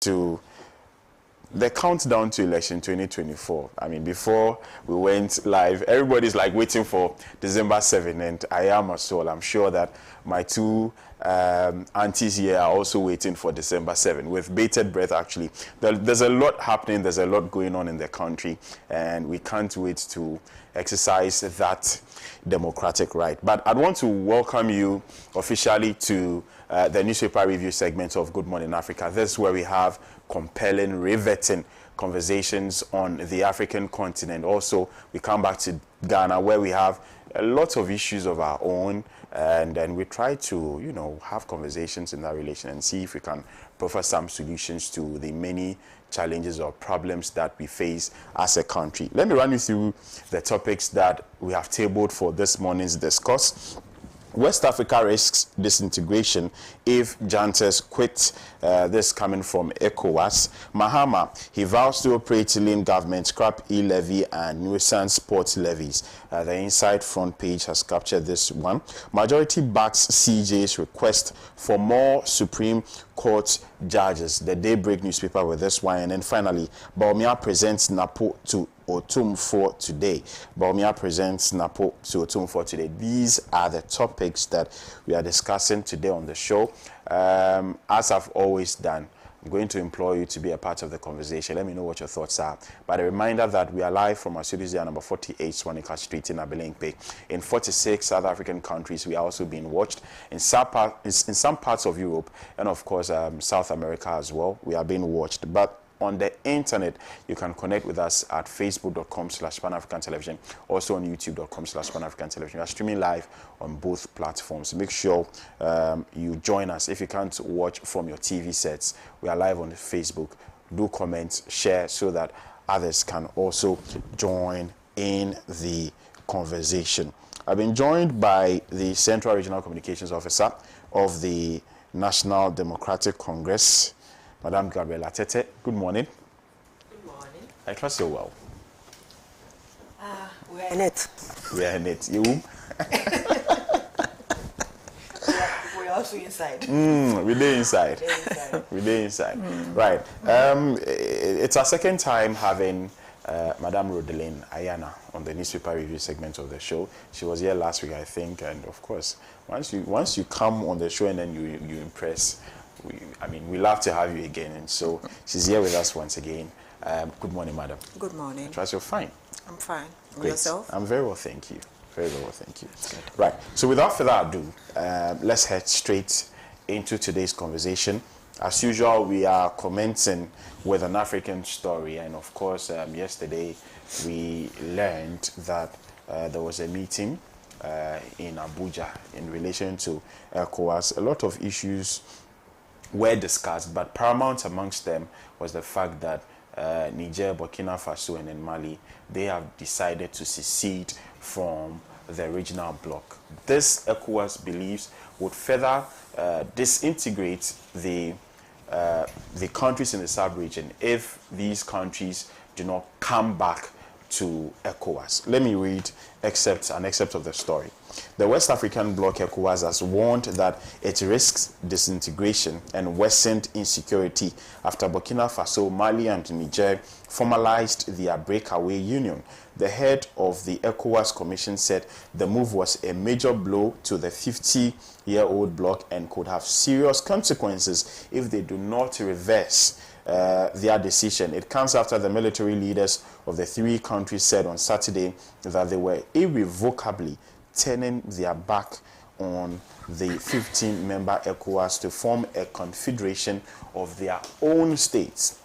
to the countdown to election 2024. I mean, before we went live, everybody's like waiting for December 7, and I am as well. I'm sure that my two aunties here are also waiting for December 7 with bated breath. Actually, there's a lot happening, there's a lot going on in the country, and we can't wait to exercise that democratic right. But I'd want to welcome you officially to the newspaper review segment of Good Morning Africa. This is where we have compelling, riveting conversations on the African continent. Also, we come back to Ghana, where we have a lot of issues of our own, and then we try to, you know, have conversations in that relation and see if we can proffer some solutions to the many challenges or problems that we face as a country. Let me run you through the topics that we have tabled for this morning's discourse. West Africa risks disintegration if Jantes quit. This coming from ECOWAS. Mahama, he vows to operate lean government, scrap e-levy and nuisance port levies. The inside front page has captured this one. Majority backs CJ's request for more Supreme Court judges. The Daybreak newspaper with this one. And then finally, Baumia presents Napo to Otum for today. Baumia presents Napo to Otum for today. These are the topics that we are discussing today on the show. As I've always done, I'm going to implore you to be a part of the conversation. Let me know what your thoughts are. But a reminder that we are live from our studios here, number 48, Swanika Street in Abelenpe. In 46 South African countries, we are also being watched. In some parts of Europe, and of course, South America as well, we are being watched. But on the internet, you can connect with us at facebook.com/Pan-African Television, also on youtube.com/Pan-African Television. We are streaming live on both platforms. Make sure you join us. If you can't watch from your TV sets, we are live on Facebook. Do comment, share, so that others can also join in the conversation. I've been joined by the Central Regional Communications Officer of the National Democratic Congress, Madam Gabriela Tete. Good morning. Good morning. I trust you well. We're in it. We're in it. You? We're also inside. We're there inside. We're there inside. Right. It's our second time having Madam Rodeline Ayana on the newspaper review segment of the show. She was here last week, I think, and of course, once you come on the show and then you impress, we love to have you again, and so she's here with us once again. Good morning, madam. Good morning. I trust you're fine. I'm fine. And Great. yourself? I'm very well, thank you. Very well, thank you. Good. Right. So without further ado, let's head straight into today's conversation. As usual, we are commencing with an African story, and of course, yesterday we learned that there was a meeting in Abuja in relation to ECOWAS. A lot of issues were discussed, but paramount amongst them was the fact that Niger, Burkina Faso, and then Mali, they have decided to secede from the regional bloc. This, ECOWAS believes, would further disintegrate the countries in the sub-region if these countries do not come back to ECOWAS. Let me read an excerpt of the story. The West African bloc, ECOWAS, has warned that it risks disintegration and worsened insecurity after Burkina Faso, Mali, and Niger formalized their breakaway union. The head of the ECOWAS Commission said the move was a major blow to the 50-year-old bloc and could have serious consequences if they do not reverse their decision. It comes after the military leaders of the three countries said on Saturday that they were irrevocably turning their back on the 15-member ECOWAS to form a confederation of their own states.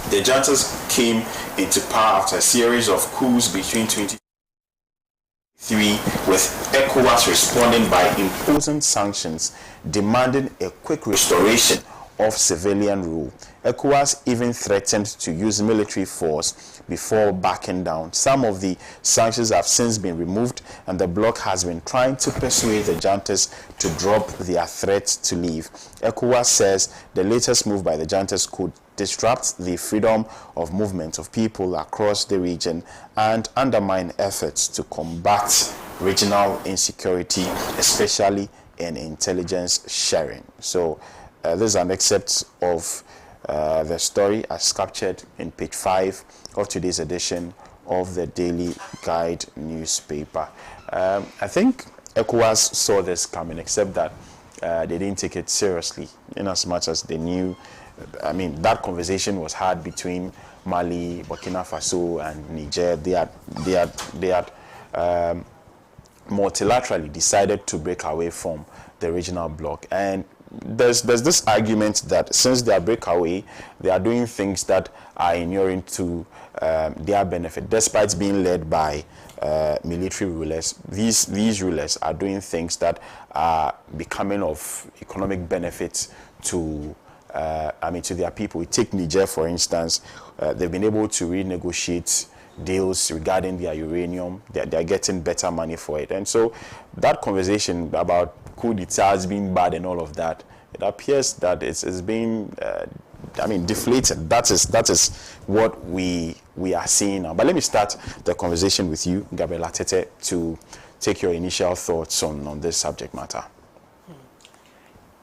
The juntas came into power after a series of coups between 2023, with ECOWAS responding by imposing sanctions, demanding a quick restoration of civilian rule. ECOWAS even threatened to use military force before backing down. Some of the sanctions have since been removed, and the bloc has been trying to persuade the juntas to drop their threat to leave. ECOWAS says the latest move by the juntas could disrupt the freedom of movement of people across the region and undermine efforts to combat regional insecurity, especially in intelligence sharing. So this is an excerpt of The story as captured in page 5 of today's edition of the Daily Guide newspaper. I think ECOWAS saw this coming, except that they didn't take it seriously, in as much as they knew. I mean, that conversation was had between Mali, Burkina Faso, and Niger. They had multilaterally decided to break away from the regional bloc, and there's this argument that since they are breakaway, they are doing things that are inuring to their benefit, despite being led by military rulers. These rulers are doing things that are becoming of economic benefit to to their people. We take Niger, for instance. They've been able to renegotiate deals regarding their uranium. They're getting better money for it. And so that conversation about coup d'etats being bad and all of that, it appears that it's being deflated. That is what we are seeing now. But let me start the conversation with you, Gabriela Tete, to take your initial thoughts on this subject matter.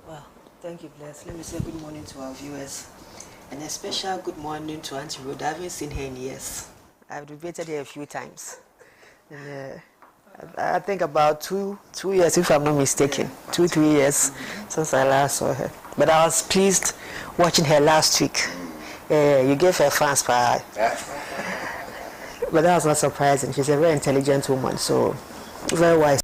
Well, thank you, Bless. Let me say good morning to our viewers, and a special good morning to Auntie Rhoda. I haven't seen her in years. I've debated her a few times. I think about two years, if I'm not mistaken, 2-3 years since I last saw her. But I was pleased watching her last week. You gave her fans power. But that was not surprising. She's a very intelligent woman, so very wise.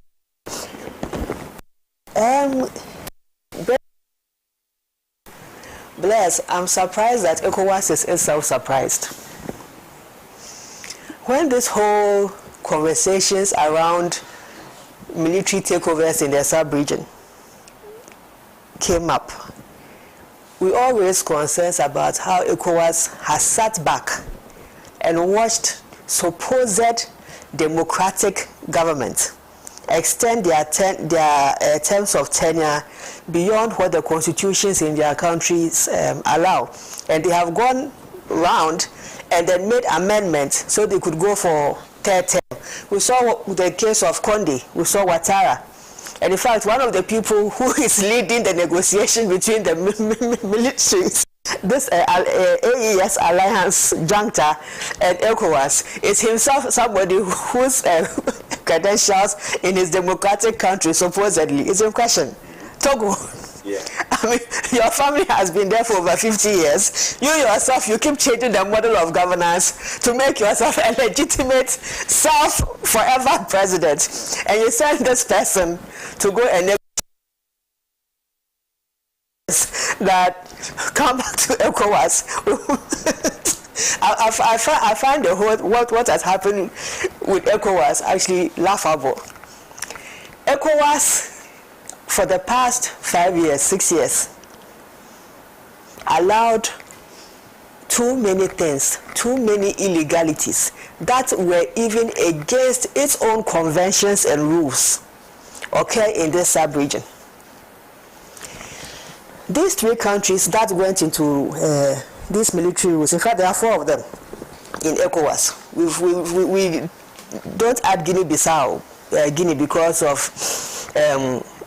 Bless, I'm surprised that ECOWAS is itself surprised. When this whole conversations around military takeovers in the sub-region came up, we all raised concerns about how ECOWAS has sat back and watched supposed democratic government extend their terms of tenure beyond what the constitutions in their countries allow. And they have gone round and then made amendments so they could go for third term. We saw the case of Conde, we saw Ouattara. And in fact, one of the people who is leading the negotiation between the militaries, this AES alliance juncta and ECOWAS, is himself somebody whose credentials in his democratic country supposedly is in question. Togo. Yeah. I mean, your family has been there for over 50 years. You yourself, you keep changing the model of governance to make yourself a legitimate self-forever president. And you send this person to go and that come back to ECOWAS. I find the whole, what has happened with ECOWAS actually laughable. ECOWAS, for the past 5 years, 6 years, allowed too many things, too many illegalities that were even against its own conventions and rules occur in this sub-region. These 3 countries that went into these military rules, in fact there are 4 of them in ECOWAS. We don't add Guinea-Bissau, Guinea, because of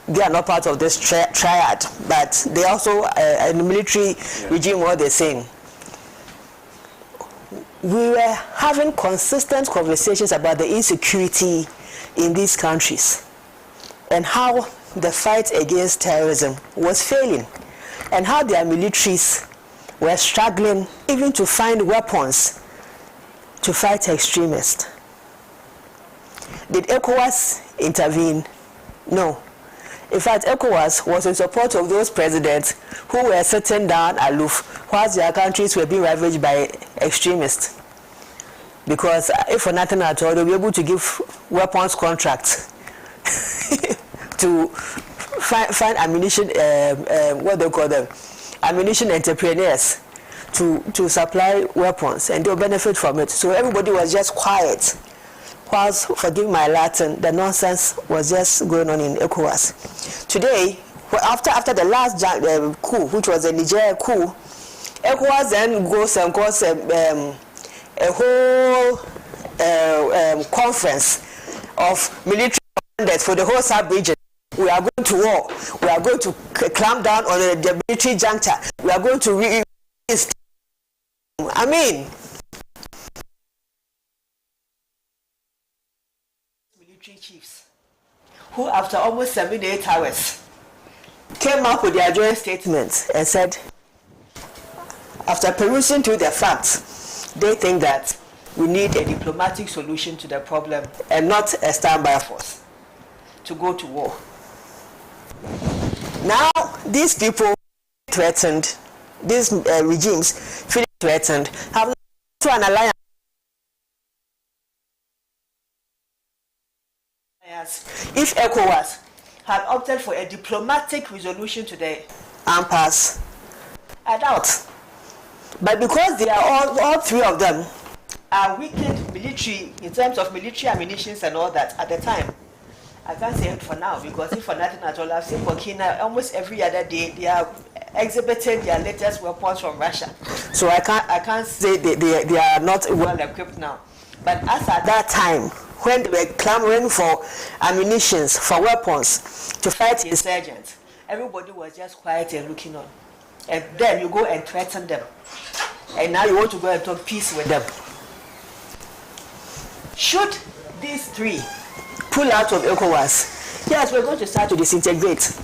they are not part of this triad, but they also in the military regime what they're saying. We were having consistent conversations about the insecurity in these countries and how the fight against terrorism was failing and how their militaries were struggling even to find weapons to fight extremists. Did ECOWAS intervene? No. In fact, ECOWAS was in support of those presidents who were sitting down aloof whilst their countries were being ravaged by extremists. Because if for nothing at all, they'll be able to give weapons contracts to find ammunition, what they call them, ammunition entrepreneurs to supply weapons, and they'll benefit from it. So everybody was just quiet. Whilst, forgive my Latin, the nonsense was just going on in ECOWAS. Today, after the last coup, which was the Niger coup, ECOWAS then goes and calls a whole conference of military commanders for the whole sub-region. We are going to war. We are going to clamp down on the military junta. We are going to I mean, military chiefs who, after almost 78 hours, came up with their joint statement and said, after perusing through the facts, they think that we need a diplomatic solution to the problem and not a standby force to go to war. Now, these people threatened, these regimes feeling threatened, have to an alliance. If ECOWAS had opted for a diplomatic resolution to the impasse, I doubt. But because they are all three of them are weakened military in terms of military ammunition and all that at the time, I can't say it for now, because if for nothing at all, I've seen Burkina almost every other day they are exhibiting their latest weapons from Russia. So I can't say they are not well equipped now. But as at that time, when they were clamoring for ammunition, for weapons to fight insurgents, everybody was just quiet and looking on. And then you go and threaten them. And now you want to go and talk peace with them. Should these three pull out of ECOWAS, yes, we're going to start to disintegrate.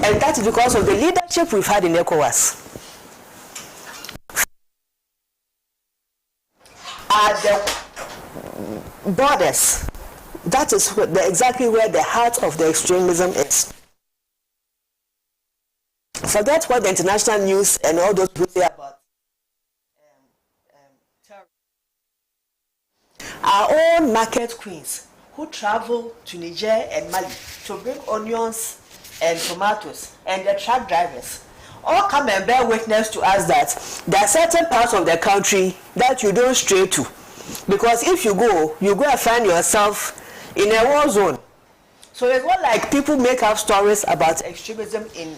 And that is because of the leadership we've had in ECOWAS. At the borders, that is exactly where the heart of the extremism is. Forget what the international news and all those people say about terrorism. Our own market queens who travel to Niger and Mali to bring onions and tomatoes, and the truck drivers all come and bear witness to us that there are certain parts of the country that you don't stray to, because if you go and find yourself in a war zone. So it's not like people make up stories about extremism in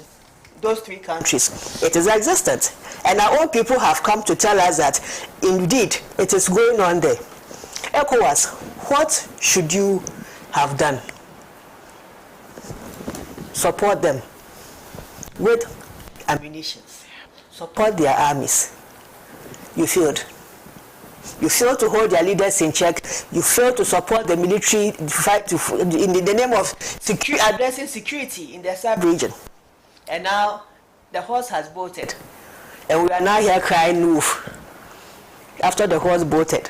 those three countries. It is existent, and our own people have come to tell us that indeed it is going on there. ECOWAS, what should you have done? Support them with ammunition. Support their armies. You failed. You failed to hold their leaders in check. You failed to support the military fight in the name of addressing security in the sub-region. And now the horse has bolted. And we are now here crying wolf after the horse bolted.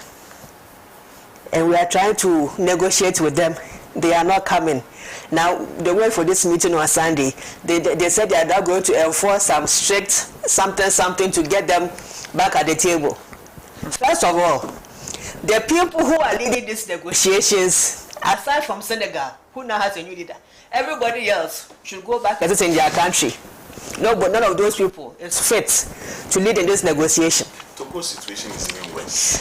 And we are trying to negotiate with them. They are not coming. Now, they went for this meeting on Sunday. They said they are now going to enforce some strict something to get them back at the table. First of all, the people who are leading these negotiations, aside from Senegal, who now has a new leader, everybody else should go back and sit in their country. No, but none of those people is fit to lead in this negotiation. Togo's situation is even worse.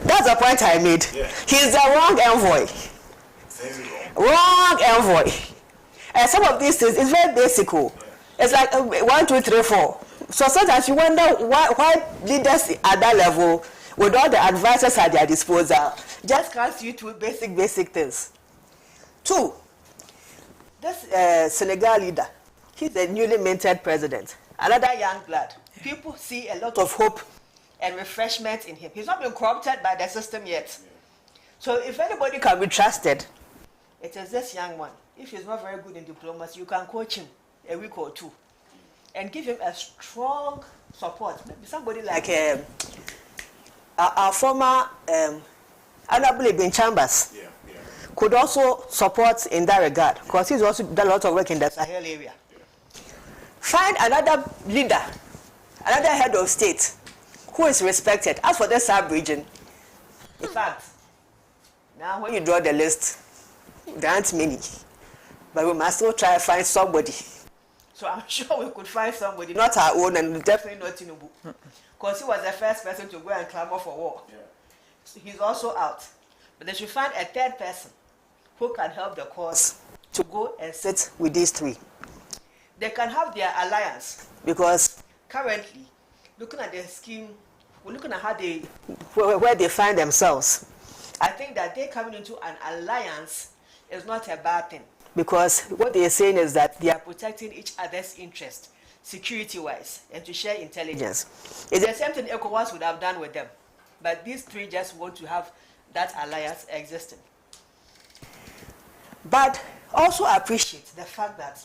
That's the point I made. Yeah. He's the wrong envoy. Very wrong. Wrong envoy. And some of these things, it's very basic. Yeah. It's like 1, 2, 3, 4. So sometimes you wonder why leaders at that level, with all the advisors at their disposal, just can't see through basic things. 2, this Senegal leader, he's a newly minted president, another young blood. People see a lot of hope and refreshment in him. He's not been corrupted by the system yet. So if anybody can be trusted, it is this young one. If he's not very good in diplomacy, you can coach him a week or 2 and give him a strong support. Maybe somebody like our former Honorable Ben Chambers could also support in that regard, because he's also done a lot of work in the Sahel area. Find another leader, another head of state who is respected. As for the sub-region, in fact, now when you draw the list, there aren't many, but we must still try to find somebody. So I'm sure we could find somebody, not our own, and definitely not Tinubu, because he was the first person to go and clamor for war. Yeah. So he's also out. But they should find a third person who can help the cause to go and sit with these 3. They can have their alliance, because currently, looking at their scheme, we're looking at how where they find themselves. I think that they coming into an alliance is not a bad thing, because what they're saying is that they are protecting each other's interest. security-wise and to share intelligence. It's the same thing ECOWAS would have done with them. But these three just want to have that alliance existing. But also appreciate the fact that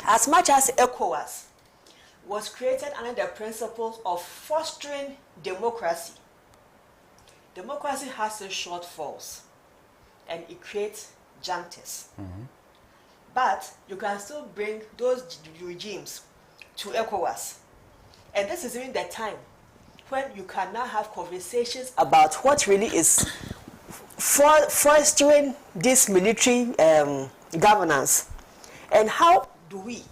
as much as ECOWAS was created under the principles of fostering democracy, democracy has its shortfalls and it creates juntas. But you can still bring those regimes to ECOWAS. And this is even the time when you can now have conversations about what really is fostering this military governance, and how do we,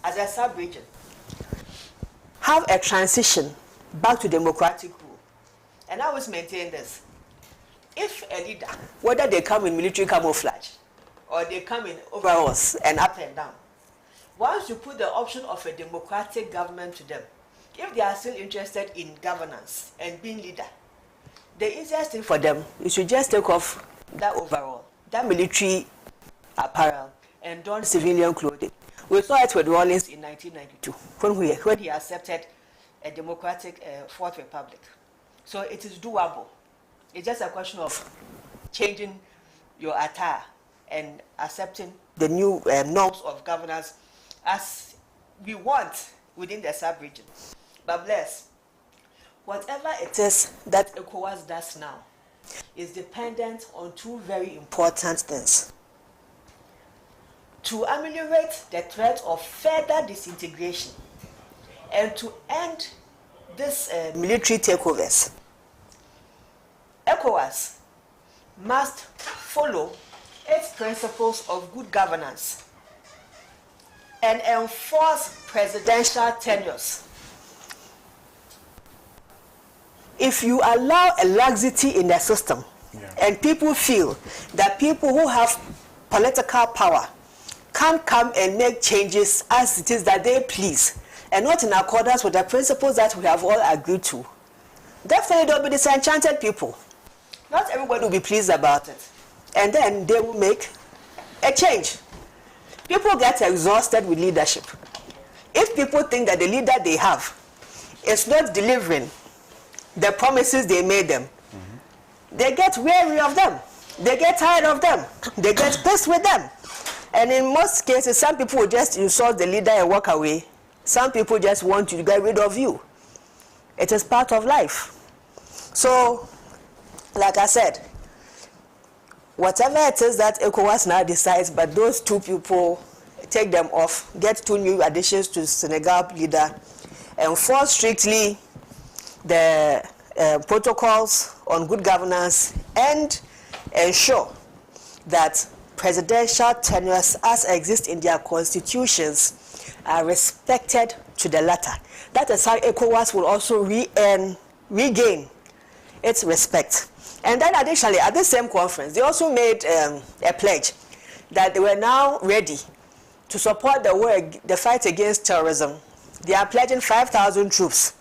as a sub-region, have a transition back to democratic rule. And I always maintain this. If a leader, whether they come in military camouflage or they come in overalls and up and down, once you put the option of a democratic government to them, if they are still interested in governance and being leader, the easiest thing for them is to just take off that overall, that military apparel, and don civilian clothing. We saw it with Rawlings in 1992 when he accepted a democratic Fourth Republic. So it is doable. It's just a question of changing your attire and accepting the new norms of governance as we want within the sub-region. But bless, whatever it is that ECOWAS does now is dependent on two very important things. To ameliorate the threat of further disintegration and to end this military takeovers, ECOWAS must follow its principles of good governance and enforce presidential tenures. If you allow a laxity in the system, and people feel that people who have political power can't come and make changes as it is that they please, and not in accordance with the principles that we have all agreed to, definitely there will be disenchanted people. Not everybody will be pleased about it. And then they will make a change. People get exhausted with leadership. If people think that the leader they have is not delivering the promises they made them, they get weary of them. They get tired of them. They get pissed with them. And in most cases, some people will just insult the leader and walk away. Some people just want to get rid of you. It is part of life. So, like I said, whatever it is that ECOWAS now decides, but those two people, take them off, get two new additions to Senegal leader, enforce strictly the protocols on good governance, and ensure that presidential tenures as exist in their constitutions are respected to the letter. That is how ECOWAS will also regain its respect. And then additionally, at the same conference, they also made a pledge that they were now ready to support the fight against terrorism. They are pledging 5,000 troops.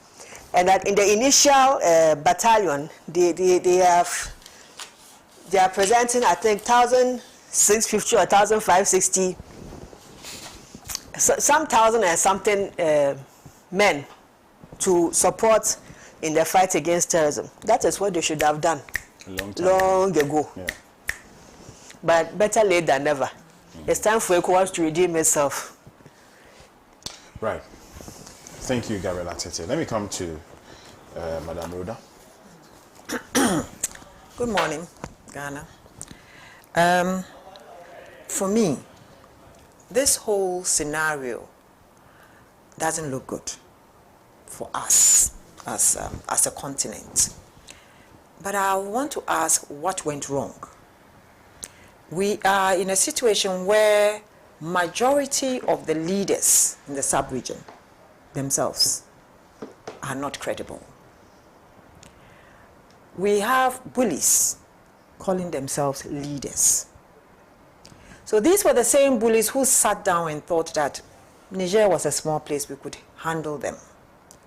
And that in the initial battalion, they are presenting, I think, 1,650 or 1,560, some thousand and something men to support in the fight against terrorism. That is what they should have done long ago. Yeah. But better late than never. It's time for ECOWAS to redeem itself. Right. Thank you, Gabriela Tete. Let me come to Madam Rhoda. Good morning, Ghana. For me, this whole scenario doesn't look good for us as a continent. But I want to ask what went wrong. We are in a situation where majority of the leaders in the sub-region themselves are not credible. We have bullies calling themselves leaders. So these were the same bullies who sat down and thought that Niger was a small place, we could handle them.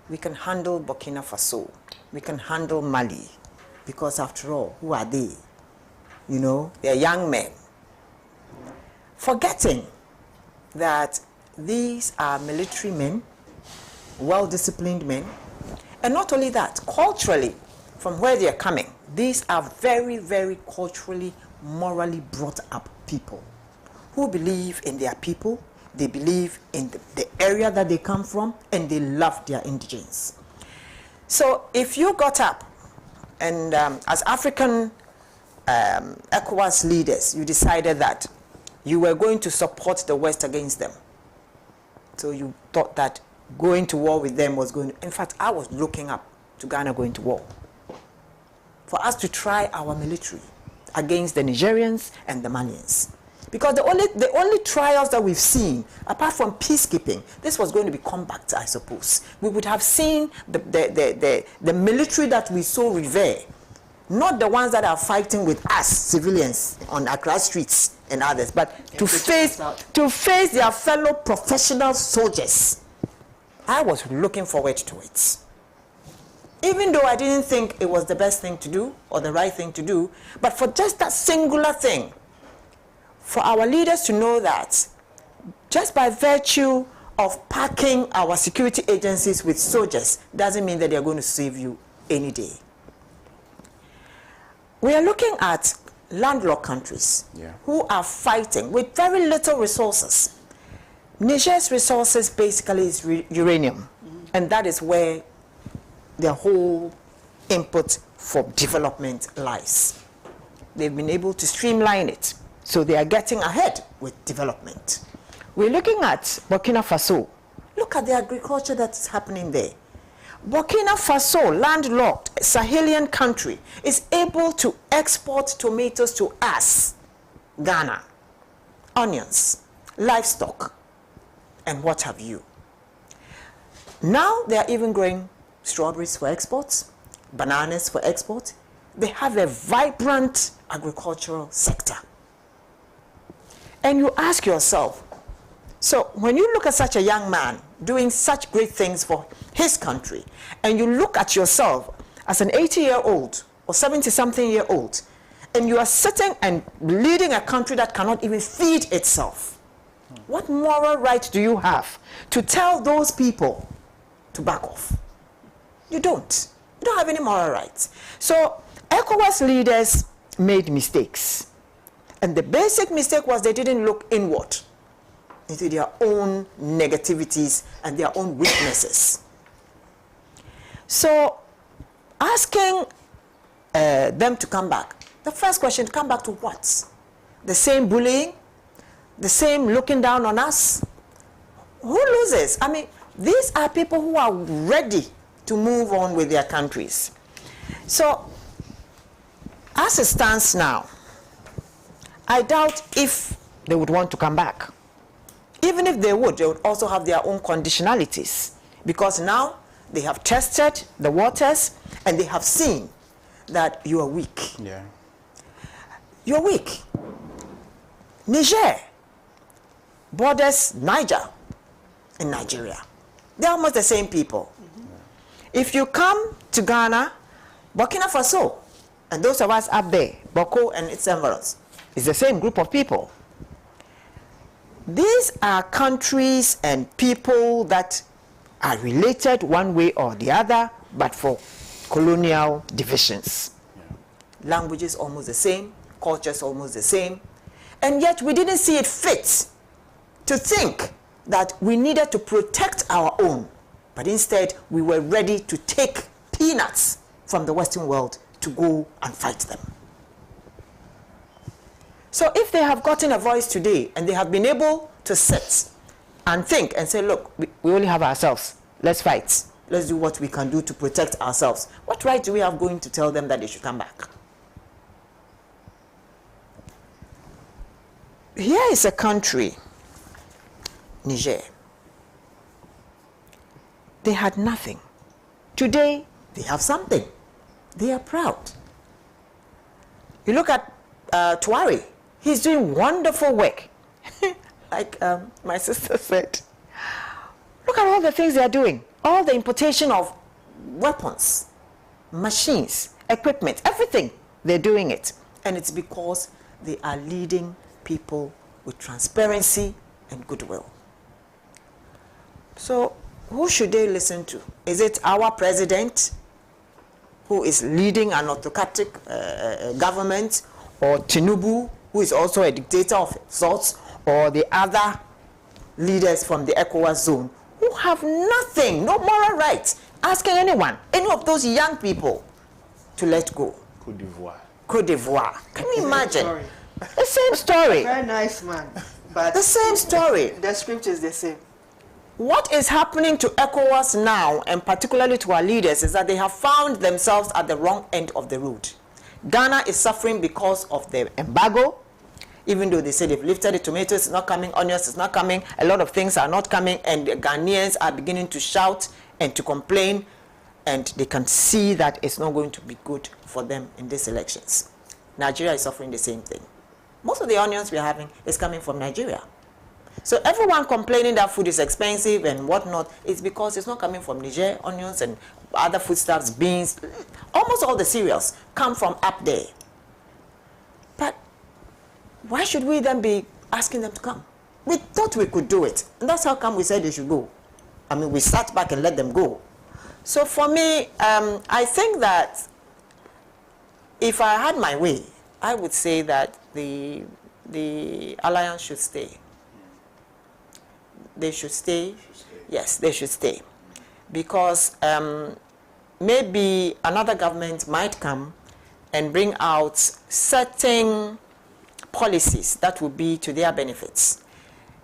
We can handle Burkina Faso. We can handle Mali. Because after all, who are they? You know, they're young men. Forgetting that these are military men well-disciplined men. And not only that, culturally, from where they are coming, these are very, very culturally, morally brought up people who believe in their people, they believe in the area that they come from, and they love their indigenes. So if you got up and as African ECOWAS leaders, you decided that you were going to support the West against them. So you thought that going to war with them was going to, in fact, I was looking up to Ghana going to war for us to try our military against the Nigerians and the Malians. Because the only trials that we've seen, apart from peacekeeping, this was going to be combat, I suppose. We would have seen the military that we so revere, not the ones that are fighting with us, civilians, on Accra streets and others, but to face their fellow professional soldiers. I was looking forward to it. Even though I didn't think it was the best thing to do or the right thing to do, but for just that singular thing, for our leaders to know that just by virtue of packing our security agencies with soldiers doesn't mean that they're going to save you any day. We are looking at landlocked countries who are fighting with very little resources. Niger's resources basically is uranium, and that is where the whole input for development lies. They've been able to streamline it, so they are getting ahead with development. We're looking at Burkina Faso. Look at the agriculture that's happening there. Burkina Faso, landlocked, Sahelian country, is able to export tomatoes to us, Ghana, onions, livestock, and what have you. Now they are even growing strawberries for exports, bananas for export. They have a vibrant agricultural sector. And you ask yourself, so when you look at such a young man doing such great things for his country, and you look at yourself as an 80-year-old or 70-something-year-old, and you are sitting and leading a country that cannot even feed itself, what moral right do you have to tell those people to back off? You don't. You don't have any moral rights. So ECOWAS leaders made mistakes. And the basic mistake was they didn't look inward into their own negativities and their own weaknesses. So asking them to come back, the first question, come back to what? The same bullying? The same looking down on us? Who loses? I mean, these are people who are ready to move on with their countries. So, as it stands now, I doubt if they would want to come back. Even if they would also have their own conditionalities, because now they have tested the waters and they have seen that you are weak. Yeah. You're weak. Niger borders Niger and Nigeria. They're almost the same people. If you come to Ghana, Burkina Faso, and those of us up there, Boko and its environs, it's the same group of people. These are countries and people that are related one way or the other, but for colonial divisions. Yeah. Languages almost the same, cultures almost the same, and yet we didn't see it fit to think that we needed to protect our own, but instead we were ready to take peanuts from the Western world to go and fight them. So if they have gotten a voice today and they have been able to sit and think and say, look, we only have ourselves, let's fight, let's do what we can do to protect ourselves, what right do we have going to tell them that they should come back? Here is a country, Niger. They had nothing. Today, they have something. They are proud. You look at Tuari. He's doing wonderful work. Like my sister said, look at all the things they are doing. All the importation of weapons, machines, equipment, everything. They're doing it. And it's because they are leading people with transparency and goodwill. So who should they listen to? Is it our president, who is leading an autocratic government, or Tinubu, who is also a dictator of sorts, or the other leaders from the ECOWAS zone, who have nothing, no moral rights, asking anyone, any of those young people, to let go? Cote d'Ivoire. Cote d'Ivoire. Can you imagine? Story. The same story. Very nice man. But The same story. the script is the same. What is happening to ECOWAS now, and particularly to our leaders, is that they have found themselves at the wrong end of the road. Ghana is suffering because of the embargo. Even though they say they've lifted the tomatoes, it's not coming, onions is not coming, a lot of things are not coming, and the Ghanaians are beginning to shout and to complain, and they can see that it's not going to be good for them in these elections. Nigeria is suffering the same thing. Most of the onions we're having is coming from Nigeria. So everyone complaining that food is expensive and whatnot, it's because it's not coming from Niger. Onions and other foodstuffs, beans, almost all the cereals come from up there. But why should we then be asking them to come? We thought we could do it. And that's how come we said they should go. I mean, we sat back and let them go. So for me, I think that if I had my way, I would say that the alliance should stay. They should stay. Yes, they should stay. Because maybe another government might come and bring out certain policies that will be to their benefits.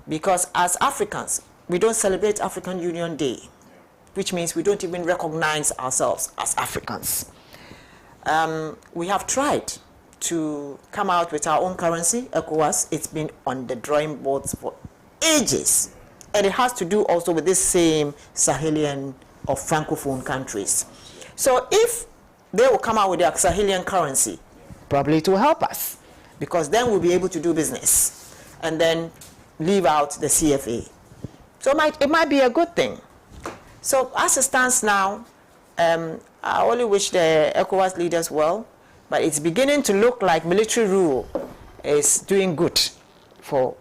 Because as Africans, we don't celebrate African Union Day, which means we don't even recognize ourselves as Africans. We have tried to come out with our own currency, ECOWAS. It's been on the drawing boards for ages. And it has to do also with this same Sahelian or Francophone countries. So if they will come out with their Sahelian currency, probably it will help us, because then we'll be able to do business and then leave out the CFA. So it might be a good thing. So as it stands now, I only wish the ECOWAS leaders well, but it's beginning to look like military rule is doing good for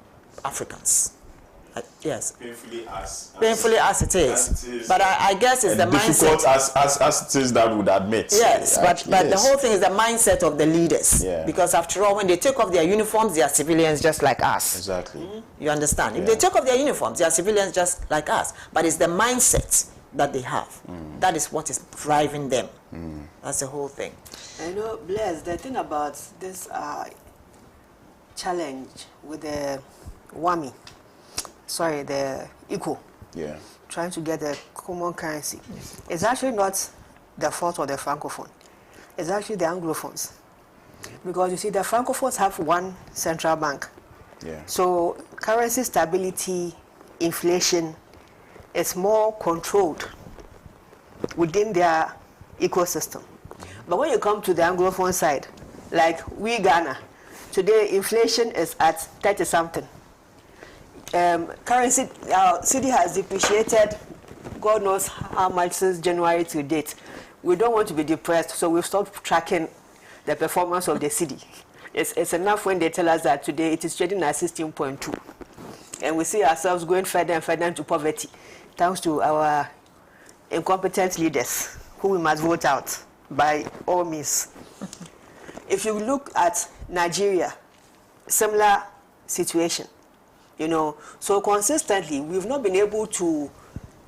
Africans. Yes. Painfully as it is. But I guess it's the difficult mindset. as it is that would admit. Yes, but yes. The whole thing is the mindset of the leaders. Yeah. Because after all, when they take off their uniforms, they are civilians just like us. Exactly. You understand? Yeah. If they take off their uniforms, they are civilians just like us. But it's the mindset that they have. That is what is driving them. That's the whole thing. I know, Blaise, the thing about this challenge with the the equal, trying to get a common currency, it's actually not the fault of the Francophone. It's actually the Anglophones. Because you see, the Francophones have one central bank. So currency stability, inflation is more controlled within their ecosystem. But when you come to the Anglophone side, like we Ghana, today inflation is at 30-something. Currency, our city has depreciated God knows how much since January to date. We don't want to be depressed, so we've stopped tracking the performance of the city. It's enough when they tell us that today it is trading at 16.2. And we see ourselves going further and further into poverty, thanks to our incompetent leaders, who we must vote out by all means. If you look at Nigeria, similar situation, so consistently we've not been able to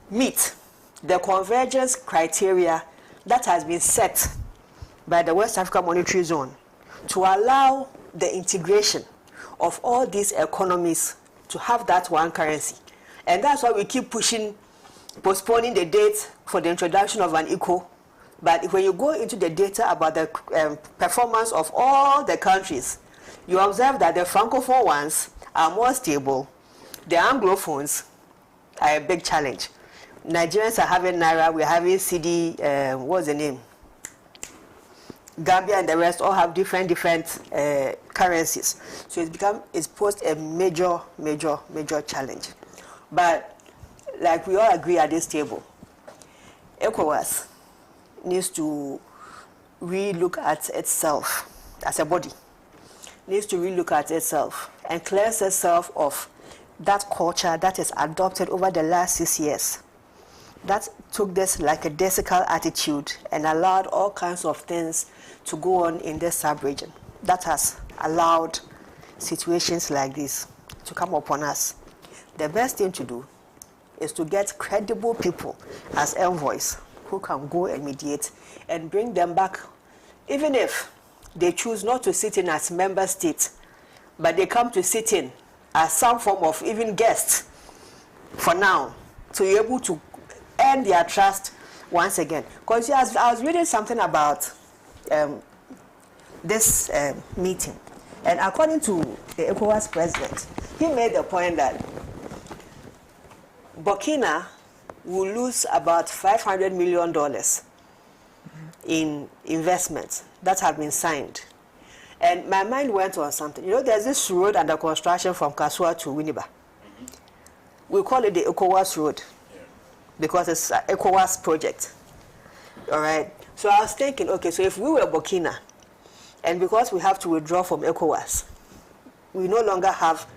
meet the convergence criteria that has been set by the West Africa Monetary Zone to allow the integration of all these economies to have that one currency. And that's why we keep postponing the date for the introduction of an eco. But when you go into the data about the performance of all the countries, you observe that the Francophone ones are more stable. The Anglophones are a big challenge. Nigerians are having Naira, we're having CD, what's the name? Gambia and the rest all have different currencies. So it's posed a major challenge. But like we all agree at this table, ECOWAS needs to re-look at itself as a body, needs to re-look at itself and cleanse itself of that culture that is adopted over the last 6 years, that took this like a desiccal attitude and allowed all kinds of things to go on in this sub-region. That has allowed situations like this to come upon us. The best thing to do is to get credible people as envoys who can go and mediate and bring them back, even if they choose not to sit in as member states, but they come to sit in as some form of even guests for now, to be able to earn their trust once again. Because I was reading something about this meeting, and according to the ECOWAS president, he made the point that Burkina will lose about $500 million in investments that have been signed. And my mind went on something. You know, there's this road under construction from Kasua to Winneba. We call it the ECOWAS road because it's an ECOWAS project. All right. So I was thinking, okay, so if we were Burkina, and because we have to withdraw from ECOWAS, we no longer have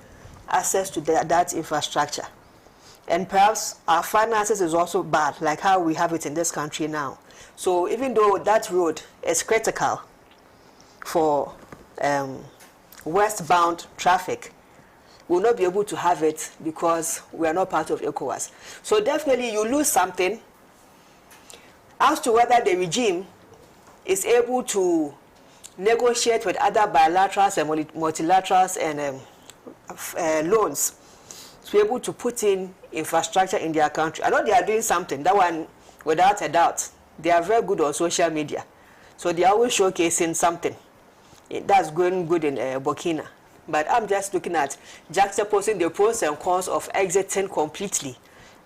access to that infrastructure. And perhaps our finances is also bad, like how we have it in this country now. So even though that road is critical for westbound traffic, we'll not be able to have it because we are not part of ECOWAS. So definitely you lose something. As to whether the regime is able to negotiate with other bilaterals and multilaterals and loans to be able to put in infrastructure in their country. I know they are doing something, that one without a doubt. They are very good on social media. So they are always showcasing something that's going good in Burkina. But I'm just looking at juxtaposing the pros and cons of exiting completely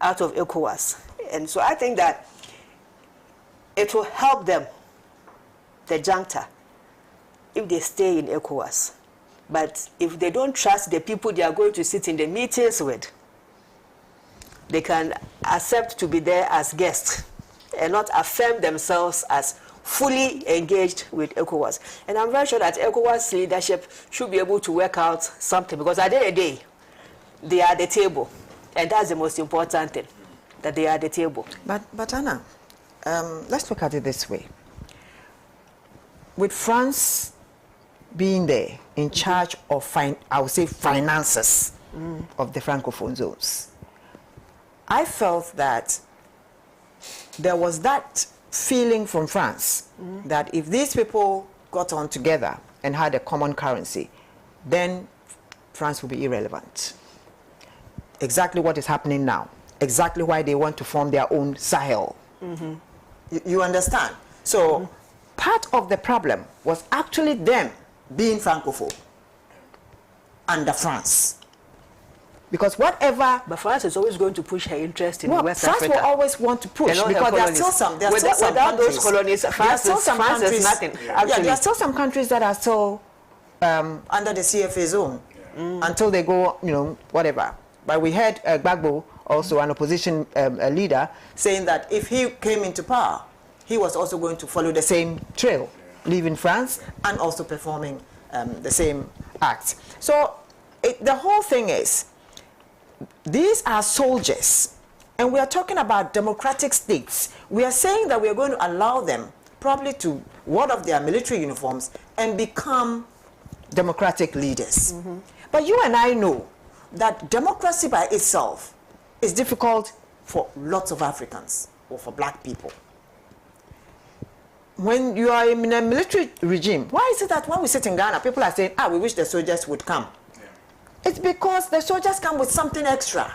out of ECOWAS. And so I think that it will help them, the junta, if they stay in ECOWAS. But if they don't trust the people they are going to sit in the meetings with, they can accept to be there as guests and not affirm themselves as fully engaged with ECOWAS. And I'm very sure that ECOWAS leadership should be able to work out something, because at the end of the day, they are at the table. And that's the most important thing, that they are at the table. But Anna, let's look at it this way. With France being there in charge of, I would say, finances of the Francophone zones, I felt that there was that feeling from France that if these people got on together and had a common currency, then France will be irrelevant. Exactly what is happening now. Exactly why they want to form their own Sahel. You understand? So part of the problem was actually them being Francophone under France. Because whatever... But France is always going to push her interest in West France Africa. will always want to push, because there are still some without countries, those colonies, France is nothing. Yeah, there are still some countries that are still under the CFA zone until they go, you know, whatever. But we heard Gbagbo, also an opposition leader, saying that if he came into power, he was also going to follow the same trail, leaving France and also performing the same acts. So the whole thing is, these are soldiers, and we are talking about democratic states. We are saying that we are going to allow them probably to ward off their military uniforms and become democratic leaders. But you and I know that democracy by itself is difficult for lots of Africans or for black people. When you are in a military regime, why is it that when we sit in Ghana, people are saying, we wish the soldiers would come? It's because the soldiers come with something extra.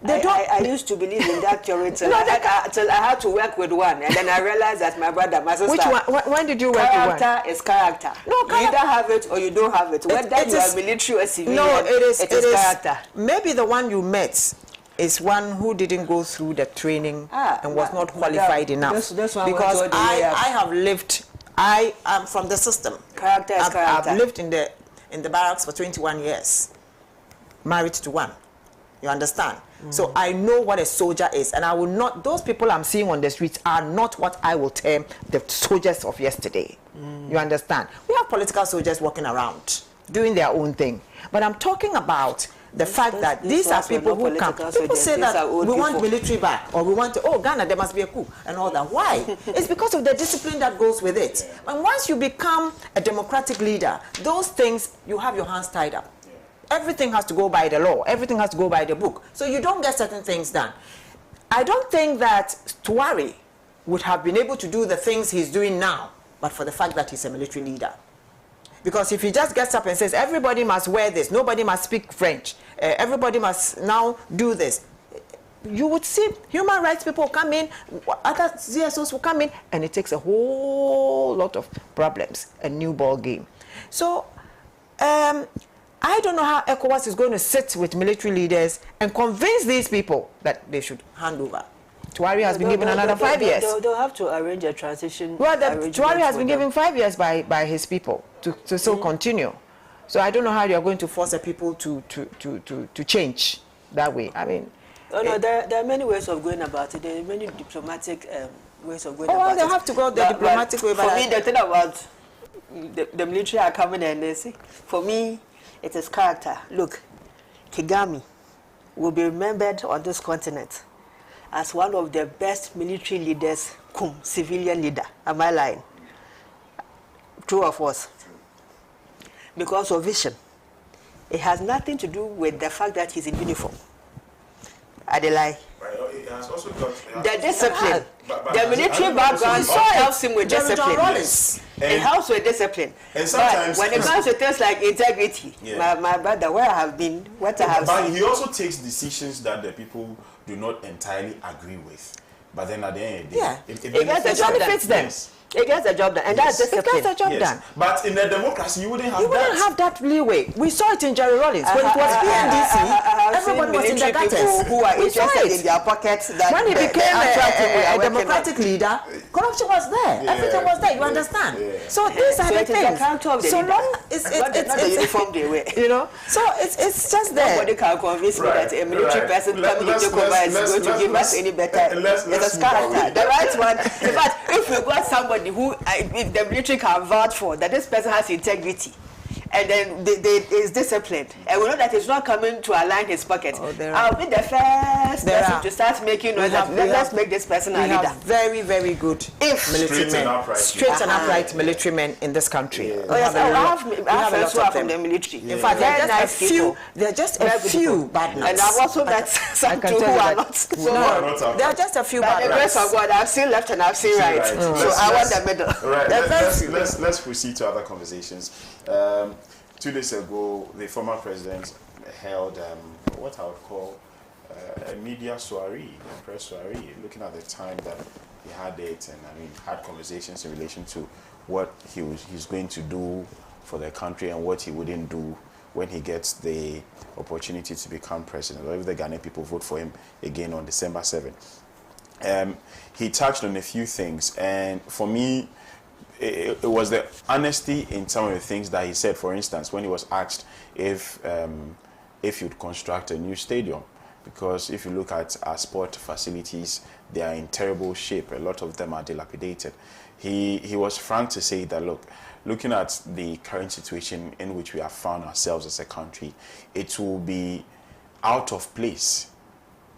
I used to believe in that theory till I had to work with one, and then I realized that my brother, my sister... Which one? When did you work with one? Character is character. No, you either have it or you don't have it. Whether you are military or civilian, it is character. Maybe the one you met is one who didn't go through the training and was not qualified enough. Because I have lived... I am from the system. Character is character. I've lived in the barracks for 21 years, married to one. You understand? So I know what a soldier is, and I will not, those people I'm seeing on the streets are not what I will term the soldiers of yesterday. You understand? We have political soldiers walking around, doing their own thing. But I'm talking about the fact that these are people who come. People say that we want military back, or we want to, oh, Ghana, there must be a coup, and all that. Why? It's because of the discipline that goes with it. And once you become a democratic leader, those things, you have your hands tied up. Everything has to go by the law. Everything has to go by the book. So you don't get certain things done. I don't think that Tuari would have been able to do the things he's doing now, but for the fact that he's a military leader. Because if he just gets up and says, everybody must wear this, nobody must speak French, everybody must now do this, you would see human rights people come in, other CSOs will come in, and it takes a whole lot of problems, a new ball game. So, I don't know how ECOWAS is going to sit with military leaders and convince these people that they should hand over. Tuari has been given another 5 years. They'll have to arrange a transition. Well, Tuari has been given 5 years by his people to still continue. So I don't know how you're going to force the people to change that way. I mean... there are many ways of going about it. There are many diplomatic ways of going about it. Oh, well, they have to go the diplomatic way. For me, the thing about the military are coming and they say, for me, it is character. Look, Kagame will be remembered on this continent as one of the best military leaders, civilian leader. Am I lying? True or false? Because of vision. It has nothing to do with the fact that he's in uniform. Are they lie? It has also got, the discipline. The military background helps him with discipline. It helps with discipline. And sometimes, but when it comes to things like integrity, my brother, where I have been, what I have but seen. he also takes decisions that the people do not entirely agree with. But then at the end of the day, it benefits them. It gets the job done, and that's discipline. It gets the job done. But in a democracy, you wouldn't have that. You wouldn't have that leeway. We saw it in Jerry Rawlings. When it was PNDC, everybody was in the gutters. Who are interested in their pockets. That when he became a democratic leader, corruption was there. Everything was there. You understand? So these are the things. So long it's the uniform they wear. You know. So it's just there. Nobody can convince me that a military person coming to take over is going to give us any better. It's a character. The right one. In fact, if we got somebody who if the military can vouch for that this person has integrity and then they is disciplined and we know that he's not coming to align his pocket, I'll be the first person to start making noise. Let's make this person a leader. Very, very good straight and upright military men in this country. I have friends who are from the military. In fact, there are just a few bad nuts. And I've also met some who are not. There are just a few bad nuts. By the grace of God, I've seen left and I've seen right. So I want the middle. Right. Let's proceed to other conversations. 2 days ago, the former president held what I would call a media soiree, a press soiree, looking at the time that he had it, and had conversations in relation to what he's going to do for the country and what he wouldn't do when he gets the opportunity to become president, or if the Ghanaian people vote for him again on December 7th. He touched on a few things, and for me, it was the honesty in some of the things that he said. For instance, when he was asked if you'd construct a new stadium, because if you look at our sport facilities, they are in terrible shape. A lot of them are dilapidated. He was frank to say that, looking at the current situation in which we have found ourselves as a country, it will be out of place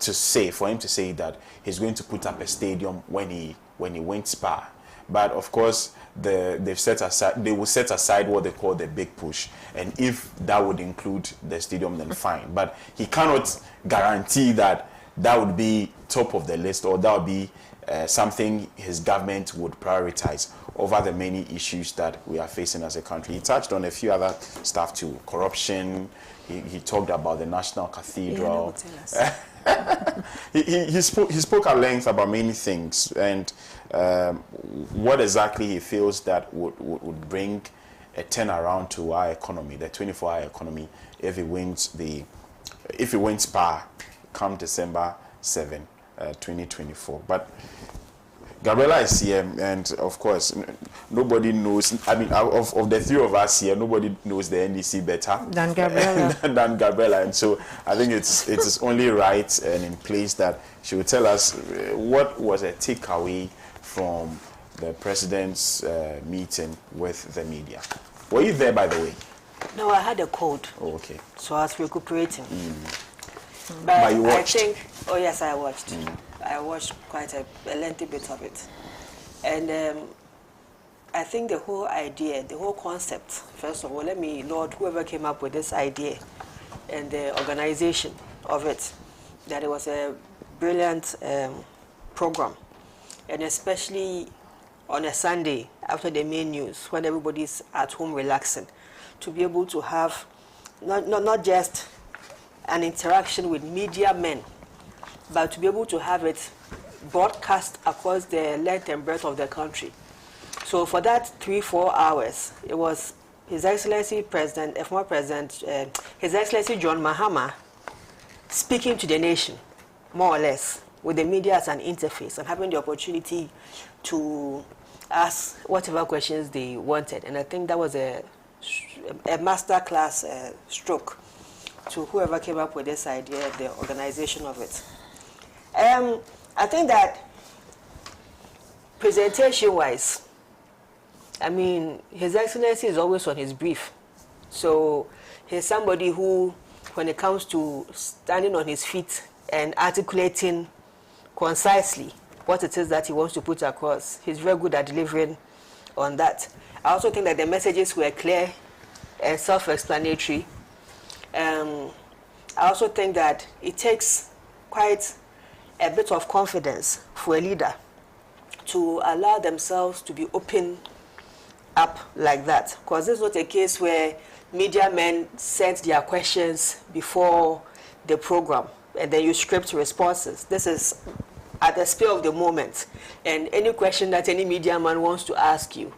for him to say that he's going to put up a stadium when he wins Spa. But of course, they will set aside what they call the big push, and if that would include the stadium, then fine. But he cannot guarantee that would be top of the list, or that would be something his government would prioritize over the many issues that we are facing as a country. He touched on a few other stuff too, corruption. He talked about the National Cathedral. He spoke at length about many things, and what exactly he feels that would bring a turnaround to our economy, the 24-hour economy, if he wins PAR come December 7, 2024. But Gabriela is here, and of course, nobody knows. Of the three of us here, nobody knows the NDC better than Gabriela. And so I think it is only right and in place that she will tell us what was a takeaway from the president's meeting with the media. Were you there, by the way? No, I had a cold. Oh, okay. So I was recuperating. But you watched? I think, oh yes, I watched. I watched quite a lengthy bit of it. And I think the whole idea, the whole concept, first of all, Lord, whoever came up with this idea and the organization of it, that it was a brilliant program. And especially on a Sunday after the main news, when everybody's at home relaxing, to be able to have not just an interaction with media men, but to be able to have it broadcast across the length and breadth of the country. So for that 3-4 hours, it was His Excellency President, former President, His Excellency John Mahama, speaking to the nation, more or less, with the media as an interface and having the opportunity to ask whatever questions they wanted. And I think that was a masterclass stroke to whoever came up with this idea, the organization of it. I think that presentation-wise, I mean, His Excellency is always on his brief. So he's somebody who, when it comes to standing on his feet and articulating concisely what it is that he wants to put across, he's very good at delivering on that. I also think that the messages were clear and self-explanatory. I also think that it takes quite a bit of confidence for a leader to allow themselves to be open up like that, because this is not a case where media men sent their questions before the program and then you script responses. This is at the spur of the moment, and any question that any media man wants to ask you,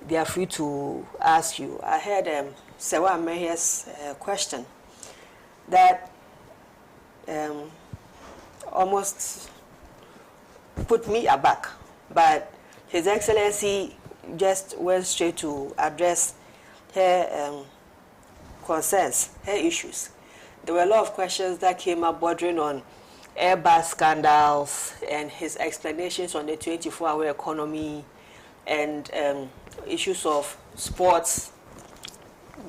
they are free to ask you. I heard Sewa Mehia's question that almost put me aback, but His Excellency just went straight to address her concerns, her issues. There were a lot of questions that came up bordering on Airbus scandals and his explanations on the 24-hour economy and issues of sports.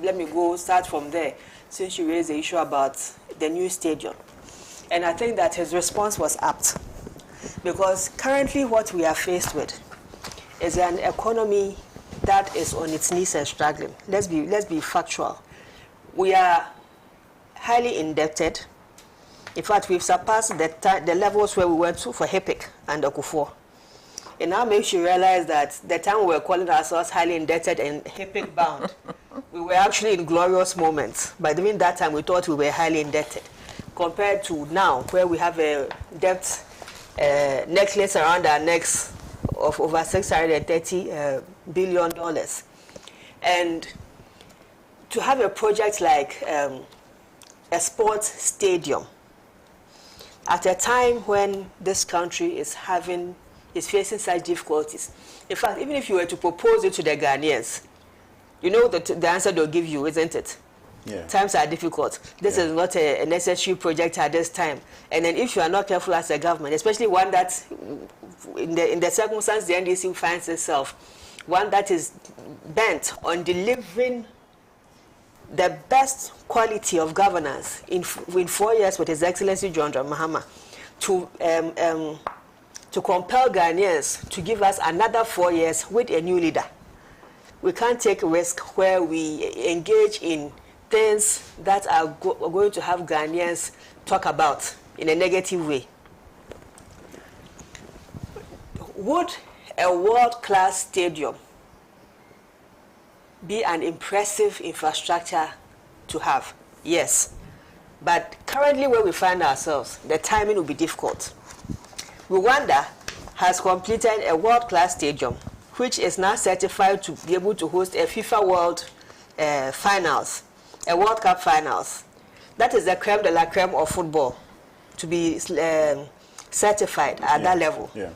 Let me start from there, since you raised the issue about the new stadium. And I think that his response was apt, because currently what we are faced with is an economy that is on its knees and struggling. Let's be factual. We are highly indebted. In fact, we've surpassed the levels where we went to for HEPIC and Okufor. It now makes you realize that the time we were calling ourselves highly indebted and HEPIC bound, we were actually in glorious moments. But during that time, we thought we were highly indebted, compared to now, where we have a debt necklace around our necks of over $630 billion. And to have a project like a sports stadium at a time when this country is facing such difficulties. In fact, even if you were to propose it to the Ghanaians, you know the answer they'll give you, isn't it? Yeah. Times are difficult. This is not a necessary project at this time. And then if you are not careful as a government, especially one that, in the circumstance the NDC finds itself, one that is bent on delivering the best quality of governance in 4 years with His Excellency John Mahama, to compel Ghanaians to give us another 4 years with a new leader. We can't take a risk where we engage in things that are going to have Ghanaians talk about in a negative way. Would a world-class stadium be an impressive infrastructure to have? Yes. But currently where we find ourselves, the timing will be difficult. Rwanda has completed a world-class stadium, which is now certified to be able to host a FIFA World Finals, a World Cup Finals. That is the creme de la creme of football, to be certified at that level. Yeah.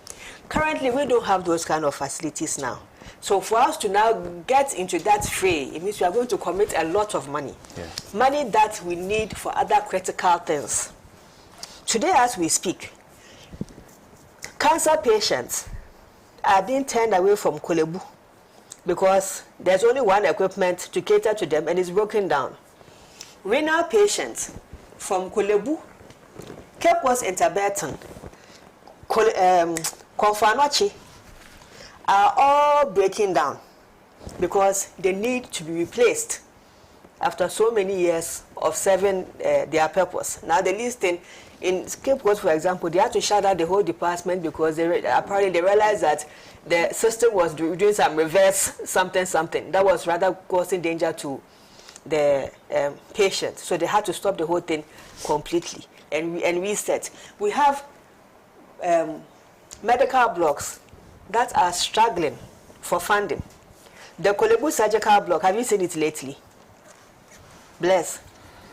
Currently, we don't have those kind of facilities now. So for us to now get into that fray, it means we are going to commit a lot of money. Yeah. Money that we need for other critical things. Today, as we speak, cancer patients are being turned away from Kolebu because there's only one equipment to cater to them and it's broken down. Renal patients from Kulebu, Cape Coast Interberton, Konfanochi are all breaking down because they need to be replaced after so many years of serving their purpose. Now the listing in Cape Coast, for example, they had to shut down the whole department because apparently they realized that the system was doing some reverse something that was rather causing danger to the patient. So they had to stop the whole thing completely and reset. We have medical blocks that are struggling for funding. The Kulebu surgical block, have you seen it lately? Bless.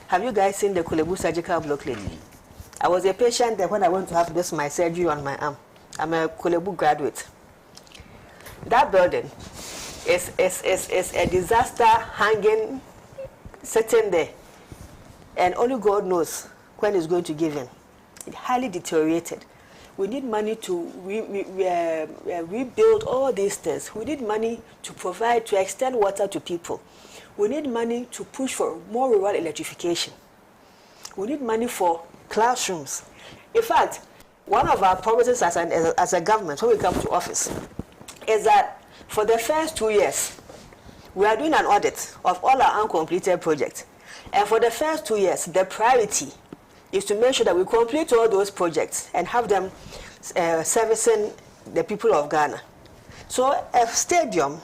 Have you guys seen the Kulebu surgical block lately? I was a patient there when I went to have my surgery on my arm. I'm a Kulebu graduate. That building is a disaster hanging, sitting there. And only God knows when it's going to give in. It's highly deteriorated. We need money to rebuild all these things. We need money to provide, to extend water to people. We need money to push for more rural electrification. We need money for classrooms. In fact, one of our promises as a government when we come to office is that for the first 2 years, we are doing an audit of all our uncompleted projects. And for the first 2 years, the priority is to make sure that we complete all those projects and have them servicing the people of Ghana. So a stadium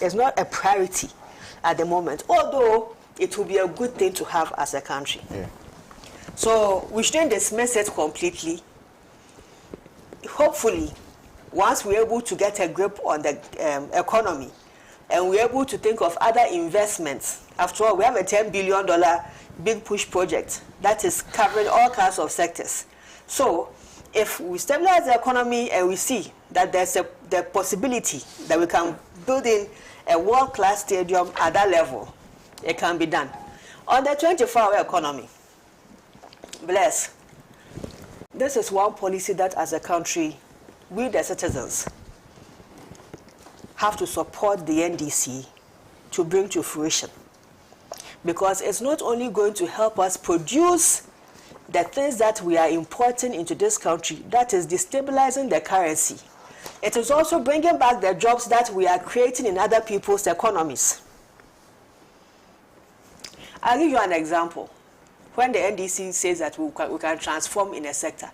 is not a priority at the moment, although it will be a good thing to have as a country. Yeah. So we shouldn't dismiss it completely. Hopefully, once we're able to get a grip on the economy and we're able to think of other investments, after all, we have a $10 billion big push project that is covering all kinds of sectors. So if we stabilize the economy and we see that there's the possibility that we can build in a world-class stadium at that level, it can be done. On the 24-hour economy, bless, this is one policy that as a country, we the citizens have to support the NDC to bring to fruition. Because it's not only going to help us produce the things that we are importing into this country, that is destabilizing the currency. It is also bringing back the jobs that we are creating in other people's economies. I'll give you an example. When the NDC says that we can transform in a sector,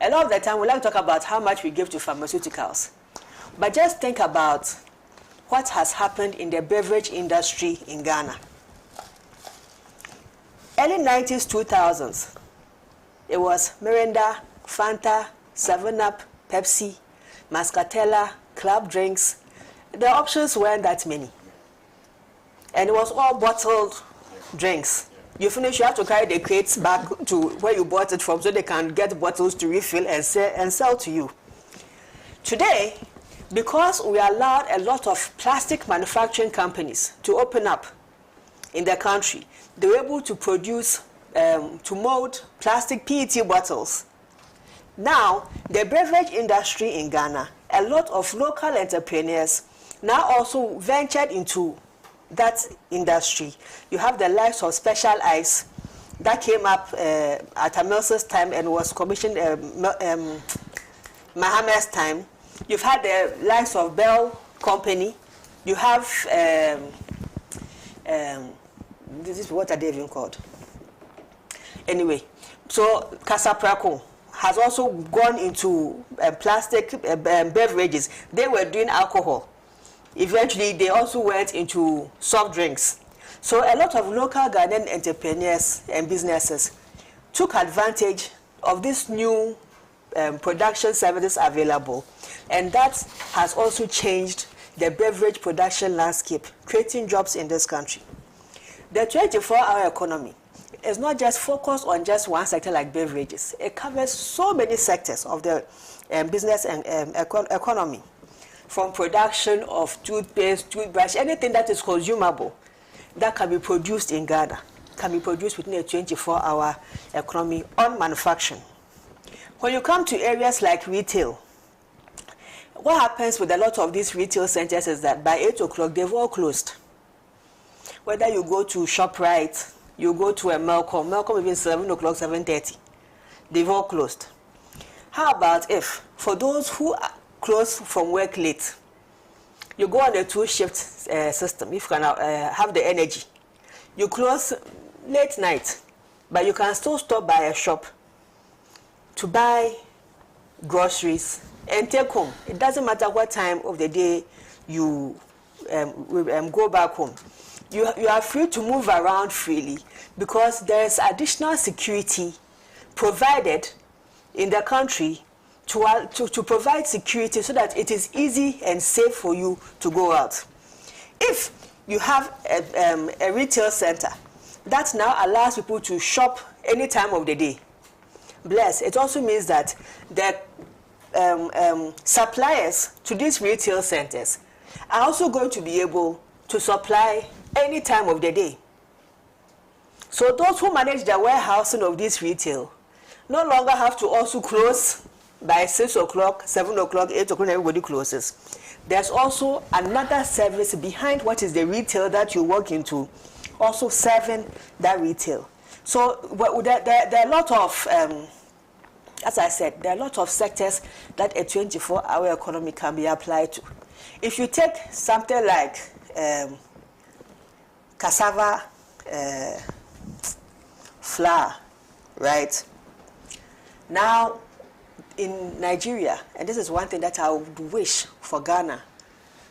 a lot of the time we like to talk about how much we give to pharmaceuticals. But just think about what has happened in the beverage industry in Ghana. Early 90s, 2000s, it was Mirinda, Fanta, 7-Up, Pepsi, Muscatella, club drinks. The options weren't that many. And it was all bottled drinks. You finish, you have to carry the crates back to where you bought it from so they can get bottles to refill and sell to you. Today, because we allowed a lot of plastic manufacturing companies to open up in the country, they were able to produce, to mold plastic PET bottles. Now, the beverage industry in Ghana, a lot of local entrepreneurs now also ventured into that industry. You have the likes of Special Ice that came up at Amels's time and was commissioned Mahama's time. You've had the likes of Bell Company. You have this is what are they even called? Anyway, so Casapraco has also gone into plastic beverages. They were doing alcohol. Eventually, they also went into soft drinks. So a lot of local Ghanaian entrepreneurs and businesses took advantage of this new production services available. And that has also changed the beverage production landscape, creating jobs in this country. The 24-hour economy is not just focused on just one sector like beverages. It covers so many sectors of the business and economy, from production of toothpaste, toothbrush, anything that is consumable that can be produced in Ghana, can be produced within a 24-hour economy on manufacturing. When you come to areas like retail, what happens with a lot of these retail centers is that by 8 o'clock, they've all closed. Whether you go to ShopRite, you go to a Malcolm even 7 o'clock, 7:30, they've all closed. How about if, for those who are close from work late, you go on a 2-shift system, if you can have the energy, you close late night, but you can still stop by a shop to buy groceries and take home. It doesn't matter what time of the day you go back home. You are free to move around freely because there's additional security provided in the country to provide security so that it is easy and safe for you to go out. If you have a retail center that now allows people to shop any time of the day, bless, it also means that the suppliers to these retail centers are also going to be able to supply any time of the day. So those who manage the warehousing of this retail no longer have to also close by 6 o'clock, 7 o'clock, 8 o'clock, everybody closes. There's also another service behind what is the retail that you walk into, also serving that retail. So there are a lot of, as I said, there are a lot of sectors that a 24-hour economy can be applied to. If you take something like cassava flour, right? Now, in Nigeria, and this is one thing that I would wish for Ghana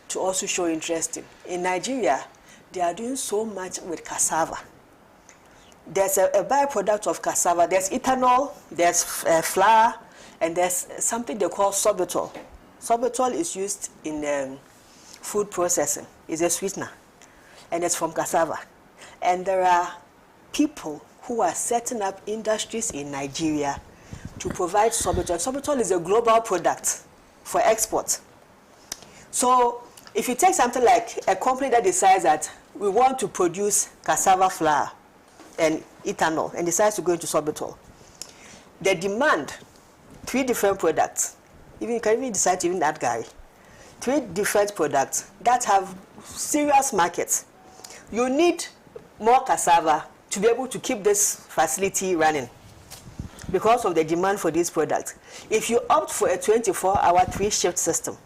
to also show interest in. In Nigeria, they are doing so much with cassava. There's a byproduct of cassava. There's ethanol, there's flour, and there's something they call sorbitol. Sorbitol is used in food processing. It's a sweetener, and it's from cassava. And there are people who are setting up industries in Nigeria to provide sorbitol. Sorbitol is a global product for export. So if you take something like a company that decides that we want to produce cassava flour and ethanol and decides to go into sorbitol, the demand, 3 different products, you can even decide to even that guy, 3 different products that have serious markets. You need more cassava to be able to keep this facility running because of the demand for these products. If you opt for a 24-hour 3-shift system,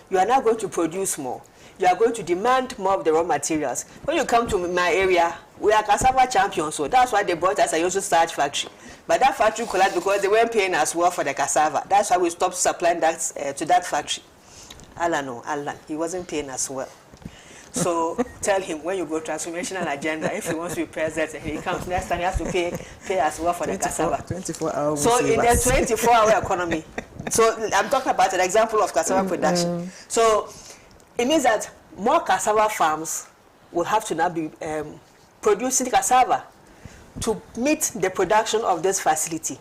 you are not going to produce more. You are going to demand more of the raw materials. When you come to my area, we are cassava champions, so that's why they brought us a Yosu starch factory. But that factory collapsed because they weren't paying us well for the cassava. That's why we stopped supplying that to that factory. Alan, he wasn't paying us well. So tell him when you go transformational agenda, if he wants to be president, he comes next time, he has to pay us well for the cassava. 24 hours. So in the 24-hour economy, so I'm talking about an example of cassava production. So it means that more cassava farms will have to now be producing cassava to meet the production of this facility.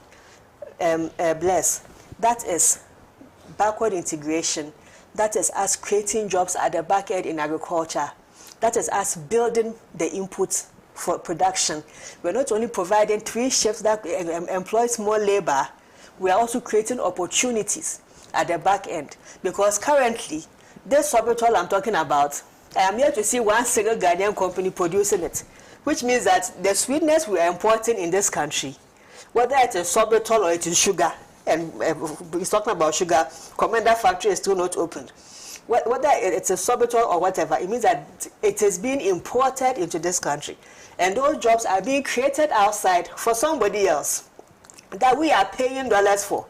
Bless, that is backward integration. That is us creating jobs at the back end in agriculture. That is us building the inputs for production. We're not only providing 3 shifts that employs more labor, we are also creating opportunities at the back end. Because currently, this sorbitol I'm talking about, I am here to see one single Ghanaian company producing it, which means that the sweetness we are importing in this country, whether it is sorbitol or it is sugar, and he's talking about sugar, Commander factory is still not opened. Whether it's a sorbitol or whatever, it means that it is being imported into this country. And those jobs are being created outside for somebody else that we are paying dollars for.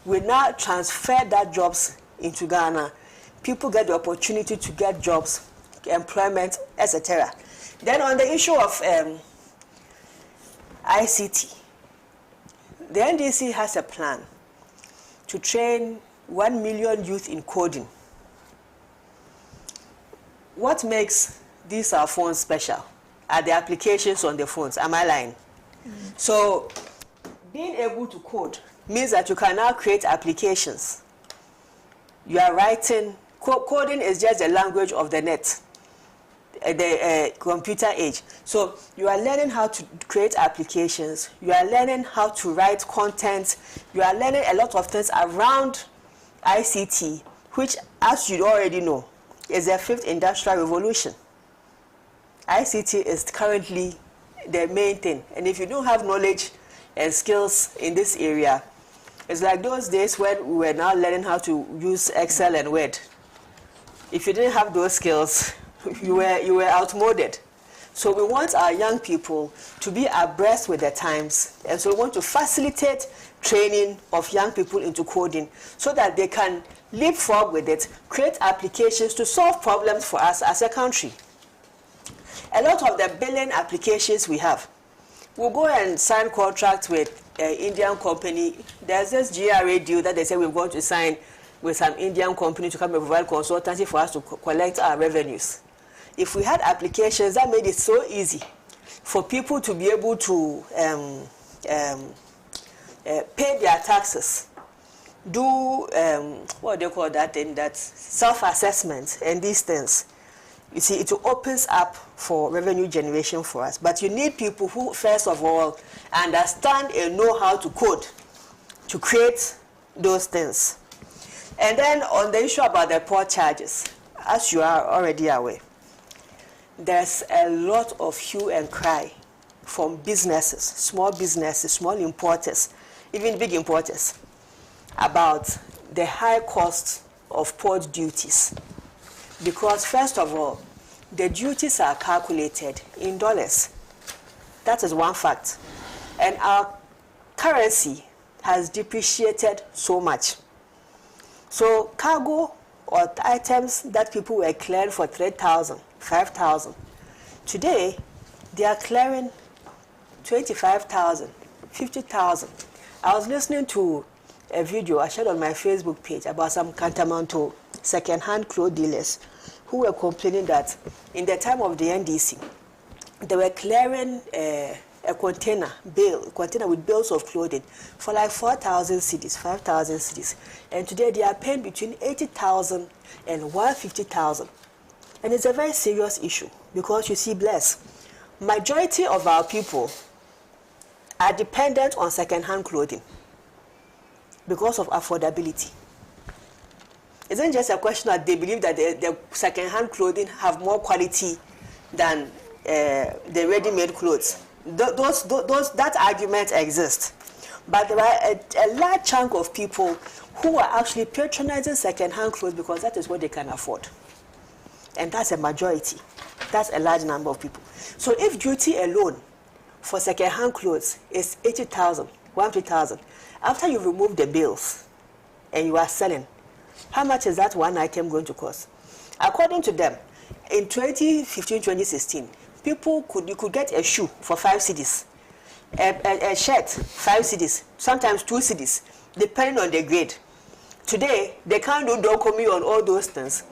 We now transfer that jobs into Ghana. People get the opportunity to get jobs, employment, etc. Then on the issue of ICT, the NDC has a plan to train 1 million youth in coding. What makes these our phones special are the applications on the phones. Am I lying? So being able to code means that you can now create applications. You are writing, coding is just the language of the net, the computer age. So you are learning how to create applications, you are learning how to write content, you are learning a lot of things around ICT, which, as you already know, is the fifth industrial revolution. ICT is currently the main thing. And if you don't have knowledge and skills in this area, it's like those days when we were now learning how to use Excel and Word. If you didn't have those skills, you were outmoded. So we want our young people to be abreast with the times. And so we want to facilitate training of young people into coding so that they can leapfrog with it, create applications to solve problems for us as a country. A lot of the billing applications we have, we'll go and sign contracts with an Indian company. There's this GRA deal that they say we're going to sign with some Indian company to come and provide consultancy for us to collect our revenues. If we had applications that made it so easy for people to be able to pay their taxes, do what do they call that thing, that self-assessment and these things, you see, it opens up for revenue generation for us. But you need people who, first of all, understand and know how to code to create those things. And then on the issue about the port charges, as you are already aware, there's a lot of hue and cry from businesses, small importers, even big importers, about the high cost of port duties. Because first of all, the duties are calculated in dollars. That is one fact. And our currency has depreciated so much. So cargo or items that people were clearing for 3,000, 5,000, today they are clearing 25,000, 50,000. I was listening to a video I shared on my Facebook page about some Kantamanto second-hand clothes dealers who were complaining that in the time of the NDC, they were clearing a container with bales of clothing for like 4,000 cedis, 5,000 cedis. And today they are paying between 80,000 and 150,000. And it's a very serious issue because you see, majority of our people are dependent on second-hand clothing because of affordability. It isn't just a question that they believe that the second-hand clothing have more quality than the ready-made clothes. That argument exists. But there are a large chunk of people who are actually patronizing second-hand clothes because that is what they can afford. And that's a majority. That's a large number of people. So if duty alone for second-hand clothes is 80,000, 150,000, after you remove the bills and you are selling, how much is that one item going to cost? According to them, in 2015-2016, you could get a shoe for 5 cedis, a shirt 5 cedis, sometimes 2 cedis, depending on the grade. Today, they can't do dokomi on all those things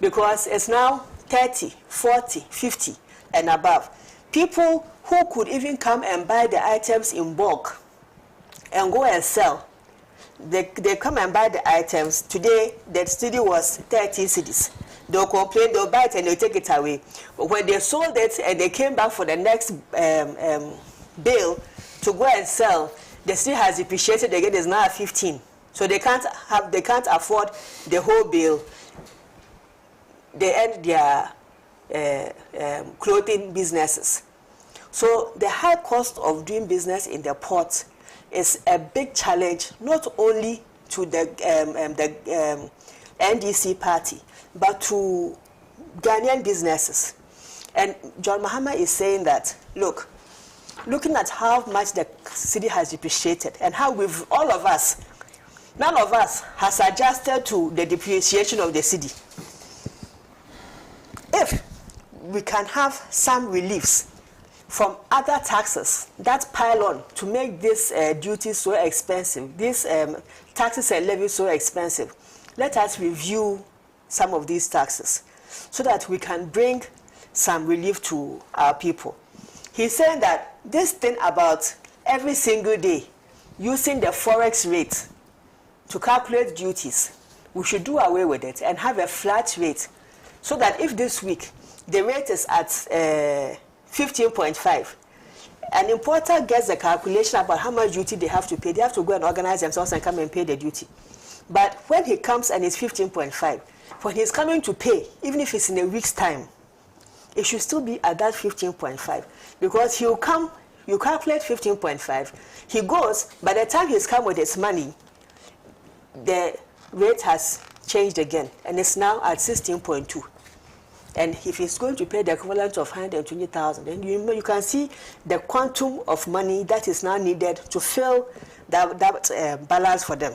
because it's now 30, 40, 50 and above. People who could even come and buy the items in bulk and go and sell, they come and buy the items. Today, the studio was 30 cedis. They'll complain, they'll buy it and they'll take it away. But when they sold it and they came back for the next bill to go and sell, the studio has depreciated again, it's now 15. So they can't afford the whole bill. They end their clothing businesses. So the high cost of doing business in the port is a big challenge, not only to the NDC party, but to Ghanaian businesses. And John Mahama is saying that, looking at how much the city has depreciated and how all of us, none of us has adjusted to the depreciation of the city. If we can have some reliefs from other taxes that pile on to make this duty so expensive, these taxes and levies so expensive, let us review some of these taxes so that we can bring some relief to our people. He's saying that this thing about every single day using the forex rate to calculate duties, we should do away with it and have a flat rate so that if this week the rate is at 15.5, an importer gets the calculation about how much duty they have to pay. They have to go and organize themselves and come and pay the duty. But when he comes and it's 15.5, when he's coming to pay, even if it's in a week's time, it should still be at that 15.5, because he'll come, you calculate 15.5, he goes, by the time he's come with his money, the rate has changed again, and it's now at 16.2. And if he's going to pay the equivalent of 120,000, then you can see the quantum of money that is now needed to fill that balance for them.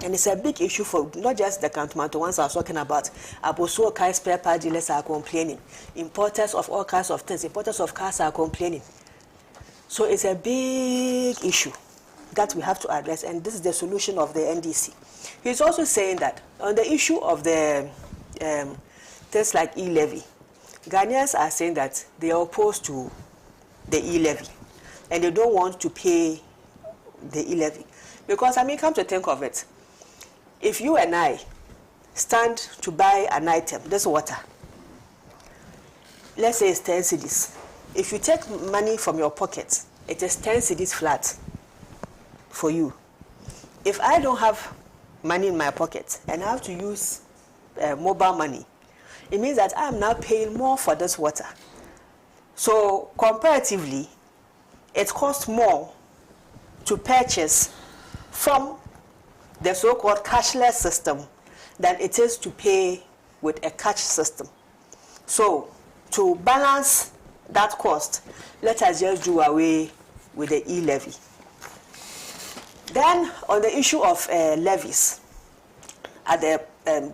And it's a big issue for not just the Kantomanto ones I was talking about. Also, car spare part dealers are complaining. Importers of all kinds of things, importers of cars are complaining. So it's a big issue that we have to address, and this is the solution of the NDC. He's also saying that on the issue of the things like e-levy, Ghanaians are saying that they are opposed to the e-levy, and they don't want to pay the e-levy. Because, I mean, come to think of it, if you and I stand to buy an item, this water, let's say it's 10 cedis. If you take money from your pocket, it is 10 cedis flat for you. If I don't have money in my pocket and I have to use mobile money, it means that I am now paying more for this water. So comparatively, it costs more to purchase from the so-called cashless system than it is to pay with a cash system. So to balance that cost, let us just do away with the e-levy. Then on the issue of levies, at the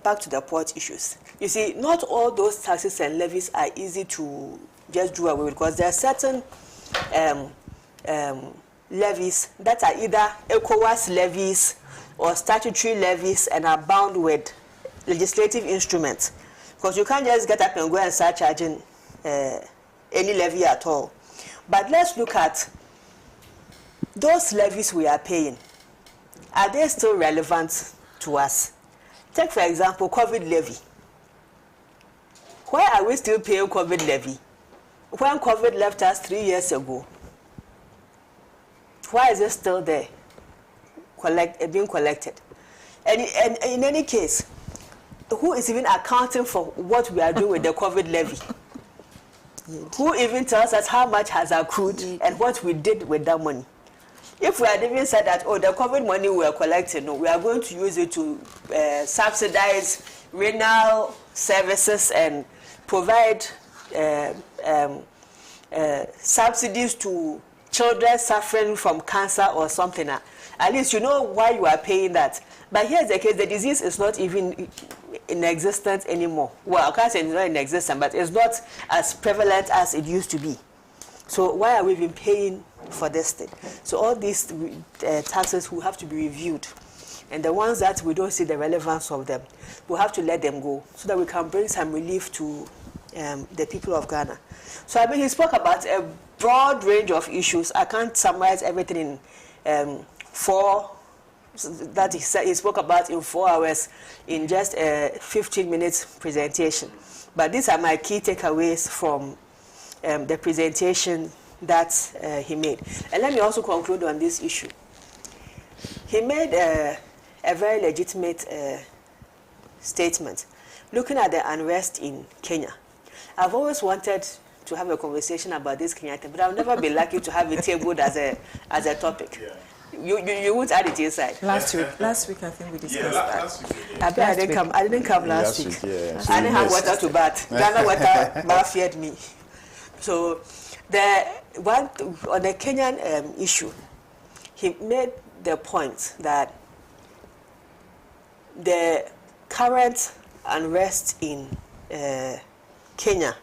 back to the port issues. You see, not all those taxes and levies are easy to just do away with, because there are certain levies that are either ECOWAS levies or statutory levies and are bound with legislative instruments. Because you can't just get up and go and start charging any levy at all. But let's look at those levies we are paying. Are they still relevant to us? Take, for example, COVID levy. Why are we still paying COVID levy when COVID left us 3 years ago? Why is it still there, being collected? And in any case, who is even accounting for what we are doing with the COVID levy? Who even tells us how much has accrued and what we did with that money? If we had even said that, oh, the COVID money we are collecting, no, we are going to use it to subsidize renal services and provide subsidies to children suffering from cancer or something, at least you know why you are paying that. But here's the case, the disease is not even in existence anymore. Well, I can't say it's not in existence, but it's not as prevalent as it used to be. So why are we even paying for this thing? So all these taxes will have to be reviewed. And the ones that we don't see the relevance of them, we'll have to let them go so that we can bring some relief to the people of Ghana. So I mean, he spoke about a broad range of issues. I can't summarize everything in that he spoke about in 4 hours in just a 15 minutes presentation. But these are my key takeaways from the presentation that he made. And let me also conclude on this issue. He made a very legitimate statement looking at the unrest in Kenya. I've always wanted to have a conversation about this Kenya thing, but I've never been lucky to have it tabled as a topic. Yeah. You won't add it inside. Last week I think we discussed that. Last week, I didn't come last week. Yeah. I didn't have water to bath. Ghana water bath-fed me. So the one on the Kenyan issue, he made the point that the current unrest in Kenya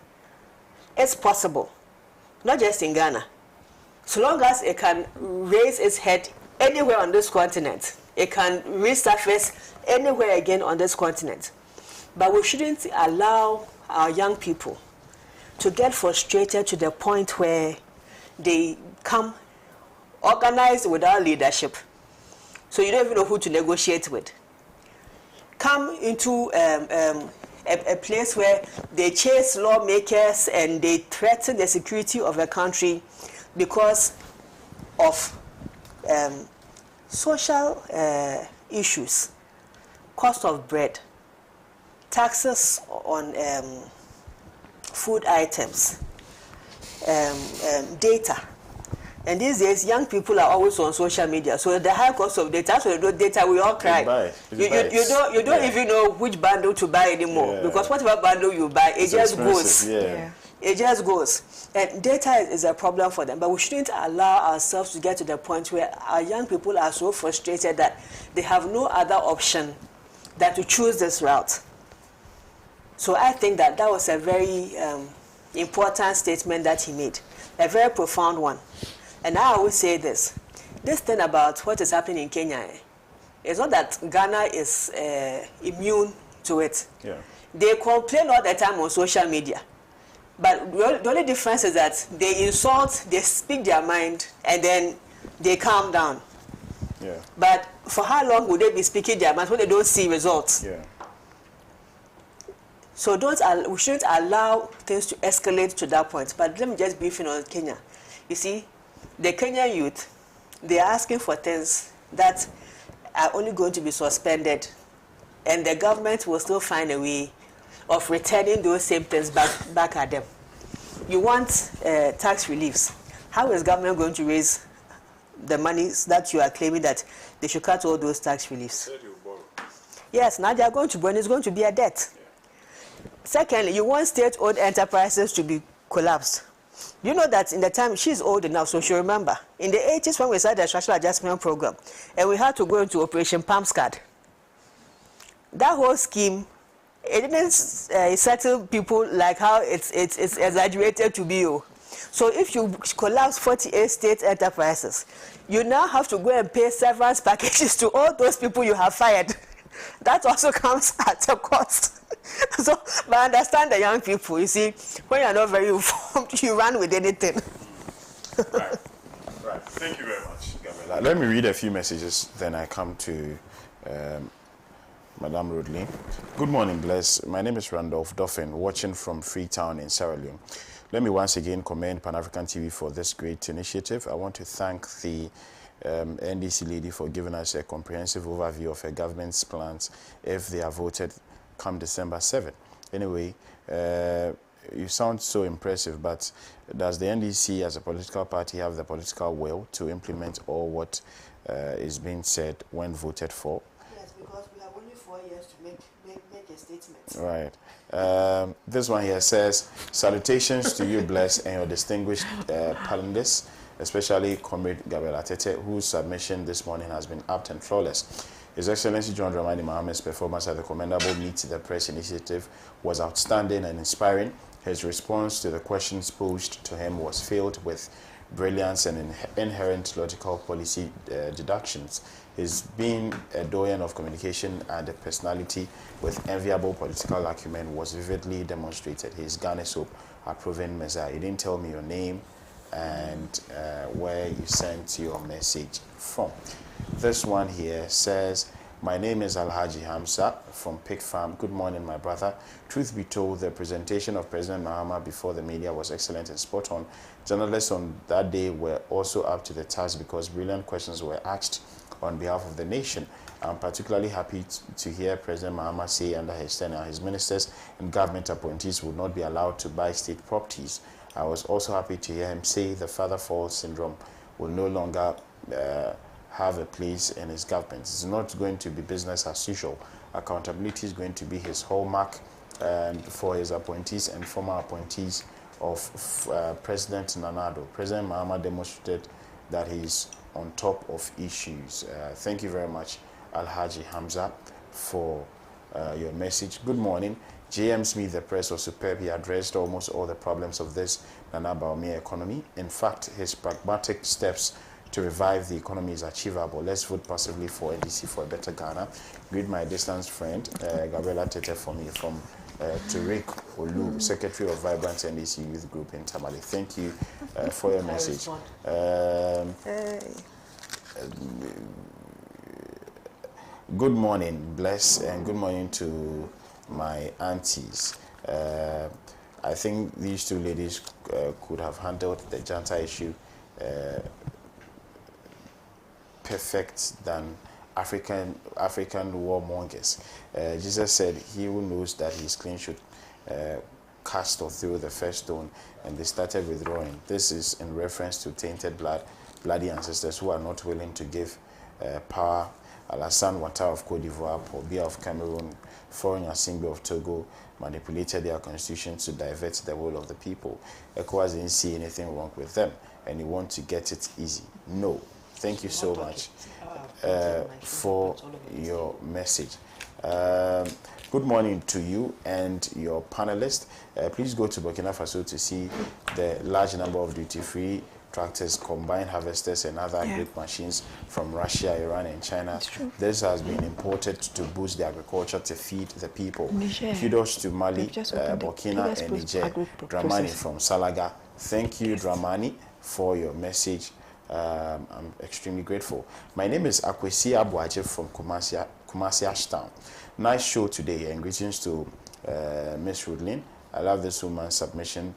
is possible, not just in Ghana. So long as it can raise its head anywhere on this continent, it can resurface anywhere again on this continent. But we shouldn't allow our young people to get frustrated to the point where they come organized without leadership. So you don't even know who to negotiate with. Come into a place where they chase lawmakers and they threaten the security of a country because of social issues cost of bread, taxes on food items, data. And these days, young people are always on social media. So the high cost of data, so the data, we all cry. You don't even know which bundle to buy anymore, because whatever bundle you buy, it just goes. It just goes. And data is a problem for them. But we shouldn't allow ourselves to get to the point where our young people are so frustrated that they have no other option than to choose this route. So I think that that was a very important statement that he made, a very profound one. And I always say this thing about what is happening in Kenya, it's not that Ghana is immune to it. They complain all the time on social media. But the only difference is that they insult, they speak their mind, and then they calm down. But for how long would they be speaking their mind when they don't see results? So we shouldn't allow things to escalate to that point. But let me just brief on Kenya. You see, the Kenyan youth, they are asking for things that are only going to be suspended, and the government will still find a way of returning those same things back at them. You want tax reliefs. How is government going to raise the money that you are claiming that they should cut all those tax reliefs? Yes, now they are going to borrow, and it's going to be a debt. Secondly, you want state-owned enterprises to be collapsed. You know that in the time, she's old enough, so she'll remember. In the 80s, when we started the structural adjustment program, and we had to go into Operation Palms Card, that whole scheme, it didn't settle people like how it's exaggerated to be. So if you collapse 48 state enterprises, you now have to go and pay severance packages to all those people you have fired. That also comes at a cost. So, but understand the young people, you see, when you're not very informed, you run with anything. Right. Thank you very much, Gabriela. Let me read a few messages, then I come to Madame Rodley. Good morning, Bless. My name is Randolph Dauphin, watching from Freetown in Sierra Leone. Let me once again commend Pan-African TV for this great initiative. I want to thank the NDC lady for giving us a comprehensive overview of her government's plans if they are voted come December 7th. Anyway, you sound so impressive, but does the NDC as a political party have the political will to implement all what is being said when voted for? Yes, because we have only 4 years to make a statement. Right. This one here says, salutations to you, Bless, and your distinguished panelists, especially Comrade Gabriela Tete, whose submission this morning has been apt and flawless. His Excellency John Dramani Mahama's performance at the commendable Meet the Press initiative was outstanding and inspiring. His response to the questions posed to him was filled with brilliance and inherent logical policy deductions. His being a doyen of communication and a personality with enviable political acumen was vividly demonstrated. His Ghana soap, a proven messiah. You didn't tell me your name and where you sent your message from. This one here says, my name is Alhaji Hamza from Pig Farm. Good morning, my brother. Truth be told, the presentation of President Mahama before the media was excellent and spot on. Journalists on that day were also up to the task because brilliant questions were asked on behalf of the nation. I'm particularly happy to hear President Mahama say under his tenure, his ministers and government appointees would not be allowed to buy state properties. I was also happy to hear him say the father fall syndrome will no longer have a place in his government. It's not going to be business as usual. Accountability is going to be his hallmark for his appointees and former appointees of President Nanado. President Mahama demonstrated that he's on top of issues. Thank you very much, Alhaji Hamza, for your message. Good morning. J.M. Smith, the press, was superb. He addressed almost all the problems of this Nana Baumia economy. In fact, his pragmatic steps to revive the economy is achievable. Let's vote passively for NDC for a better Ghana. Greet my distant friend, Gabriela Tete, for me from Turik Olu, Secretary of Vibrant NDC Youth Group in Tamale. Thank you for your message. Good morning, Bless, and good morning to my aunties. I think these two ladies could have handled the Janta issue perfect than African warmongers. Jesus said, "He who knows that he is clean should cast or throw the first stone," and they started withdrawing. This is in reference to tainted bloody ancestors who are not willing to give power. Alassane Ouattara of Cote d'Ivoire, Paul Biya of Cameroon, Foreign Assembly of Togo manipulated their constitution to divert the will of the people. ECOWAS didn't see anything wrong with them, and you want to get it easy. No. Thank you so much for your message. Good morning to you and your panelists. Please go to Burkina Faso to see the large number of duty-free tractors, combined harvesters, and other agri machines from Russia, Iran, and China. This has been imported to boost the agriculture to feed the people. Kudos to Mali, Burkina, and Niger. Dramani from Salaga. Thank you, Dramani, for your message. I'm extremely grateful. My name is Akwesi Abuaje from Kumasi Ashtown. Nice show today, and greetings to Miss Rudlin. I love this woman's submission.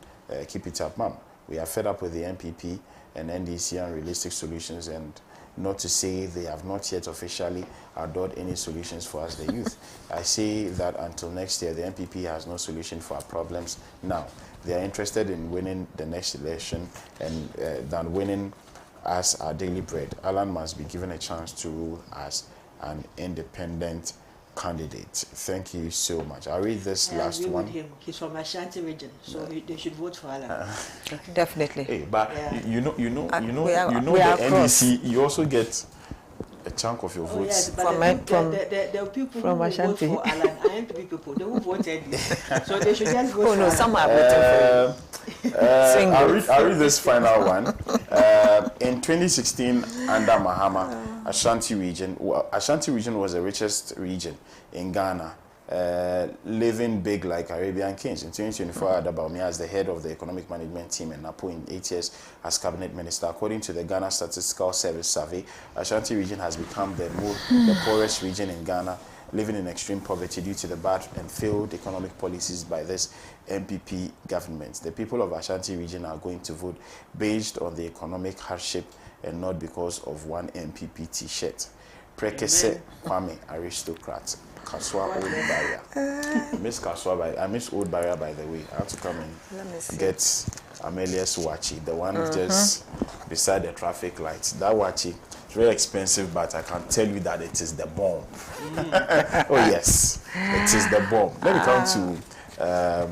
Keep it up, ma'am. We are fed up with the NPP and NDC unrealistic solutions, and not to say they have not yet officially adored any solutions for us, the youth. I say that until next year, the NPP has no solution for our problems now. They are interested in winning the next election and than winning us our daily bread. Alan must be given a chance to rule as an independent candidate. Thank you so much. I'll read this last one. He's from Ashanti region, so they should vote for Alan. Definitely. Hey, but you know the NDC, you also get a chunk of your votes. Yes, but the people from who Ashanti. vote for Alan are NPP people. They who vote NDC. So they should just vote for no, Alan. some are voting for I'll read this final one. In 2016, under Mahama, Ashanti region was the richest region in Ghana, living big like Arabian kings. In 2024, Adabawumi as the head of the economic management team and Napo in 8 years as cabinet minister. According to the Ghana Statistical Service survey, Ashanti region has become the poorest region in Ghana, living in extreme poverty due to the bad and failed economic policies by this MPP government. The people of Ashanti region are going to vote based on the economic hardship and not because of one MPP t-shirt. Prekese Kwame, aristocrat. Kaswa Old Barrier. I miss Old Barrier, by the way. I have to come and get Amelia's wachi, the one just beside the traffic lights. That wachi, it's very expensive, but I can tell you that it is the bomb. Oh yes, it is the bomb. Let me come to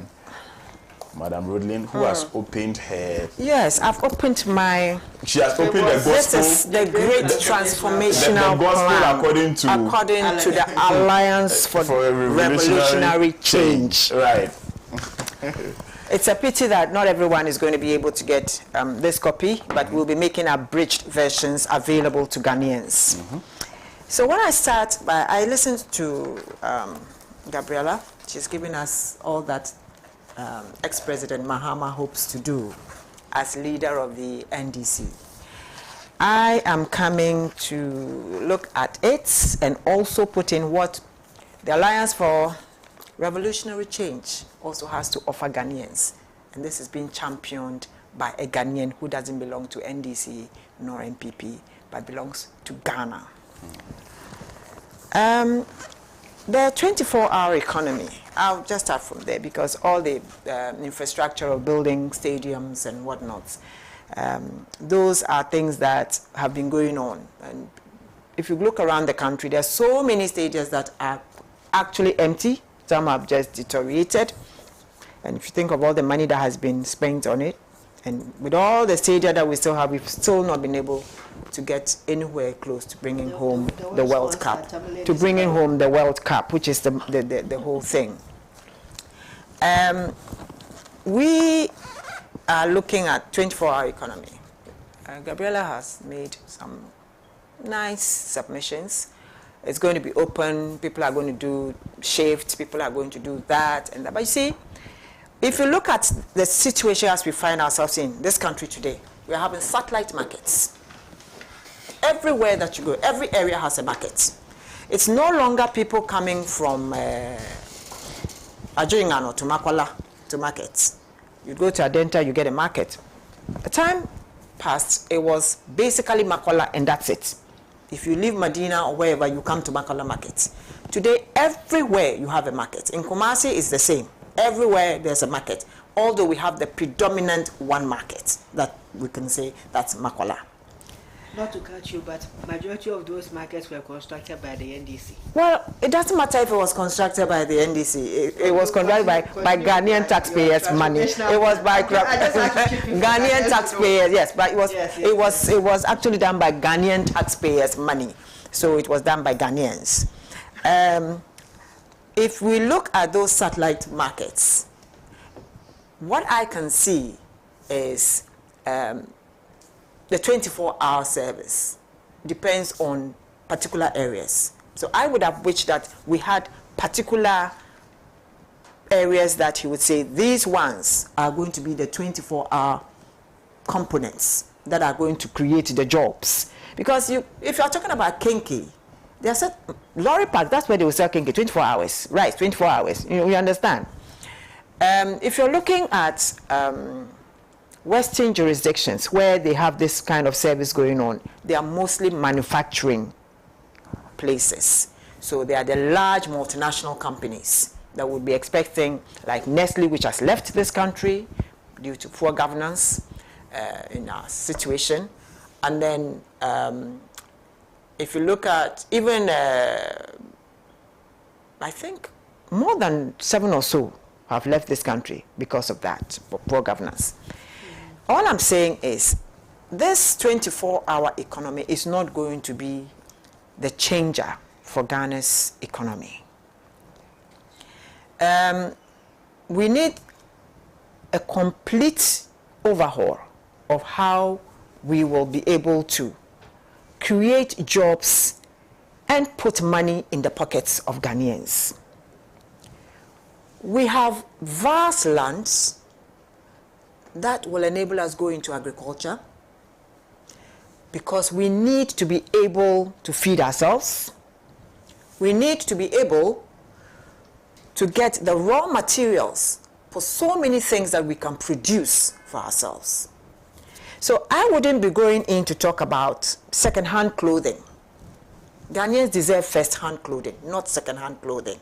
Madam Rodlin, who has opened her... Yes, I've opened my... She has opened the gospel. This is the great transformational the gospel plan according to the Alliance for a Revolutionary Change. Right. It's a pity that not everyone is going to be able to get this copy, but we'll be making abridged versions available to Ghanaians. So when I start, I listened to Gabriela. She's giving us all that ex-President Mahama hopes to do as leader of the NDC. I am coming to look at it and also put in what the Alliance for Revolutionary Change also has to offer Ghanaians. And this is being championed by a Ghanaian who doesn't belong to NDC nor NPP, but belongs to Ghana. The 24-hour economy, I'll just start from there because all the infrastructure of building stadiums and whatnot, those are things that have been going on. And if you look around the country, there are so many stadiums that are actually empty. Some have just deteriorated. And if you think of all the money that has been spent on it, and with all the stadia that we still have, we've still not been able to get anywhere close to bringing home the World Cup. To bringing home the World Cup, which is the whole thing. We are looking at 24-hour economy. Gabriela has made some nice submissions. It's going to be open. People are going to do shifts. People are going to do that and that. But you see, if you look at the situation as we find ourselves in this country today, we are having satellite markets. Everywhere that you go, every area has a market. It's no longer people coming from Ajoingano to Makwala to markets. You go to Adenta, you get a market. The time past, it was basically Makwala and that's it. If you leave Medina or wherever, you come to Makola Market. Today, everywhere you have a market. In Kumasi, it's the same. Everywhere there's a market. Although we have the predominant one market that we can say that's Makola. Not to catch you, but majority of those markets were constructed by the NDC. Well, it doesn't matter if it was constructed by the NDC. It was constructed by Ghanaian taxpayers' money. It was by Ghanaian taxpayers. Yes, but it was actually done by Ghanaian taxpayers' money. So it was done by Ghanaians. If we look at those satellite markets, what I can see is the 24-hour service depends on particular areas. So I would have wished that we had particular areas that he would say these ones are going to be the 24-hour components that are going to create the jobs. Because if you're talking about Kinky, they said lorry park, that's where they will sell Kinky, 24 hours, right, 24 hours, you understand. If you're looking at Western jurisdictions where they have this kind of service going on, they are mostly manufacturing places. So they are the large multinational companies that would be expecting, like Nestle, which has left this country due to poor governance in our situation. And then if you look at even, I think more than 7 or so have left this country because of that, poor governance. All I'm saying is this 24-hour economy is not going to be the changer for Ghana's economy. We need a complete overhaul of how we will be able to create jobs and put money in the pockets of Ghanaians. We have vast lands that will enable us go into agriculture because we need to be able to feed ourselves. We need to be able to get the raw materials for so many things that we can produce for ourselves. So I wouldn't be going in to talk about second-hand clothing. Ghanaians deserve first-hand clothing, not second-hand clothing.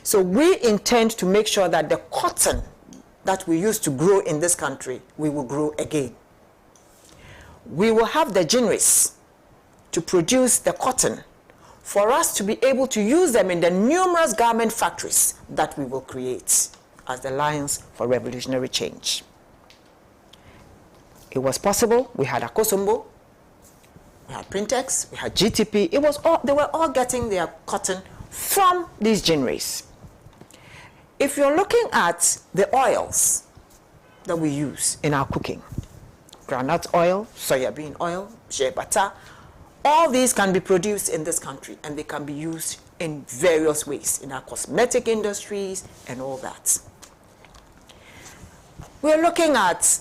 So we intend to make sure that the cotton that we used to grow in this country, we will grow again. We will have the ginaries to produce the cotton for us to be able to use them in the numerous garment factories that we will create as the Lions for Revolutionary Change. It was possible. We had Akosombo, we had Printex, we had GTP. It was all, they were all getting their cotton from these ginaries. If you're looking at the oils that we use in our cooking, groundnut oil, soybean oil, shea butter, all these can be produced in this country and they can be used in various ways in our cosmetic industries and all that. We're looking at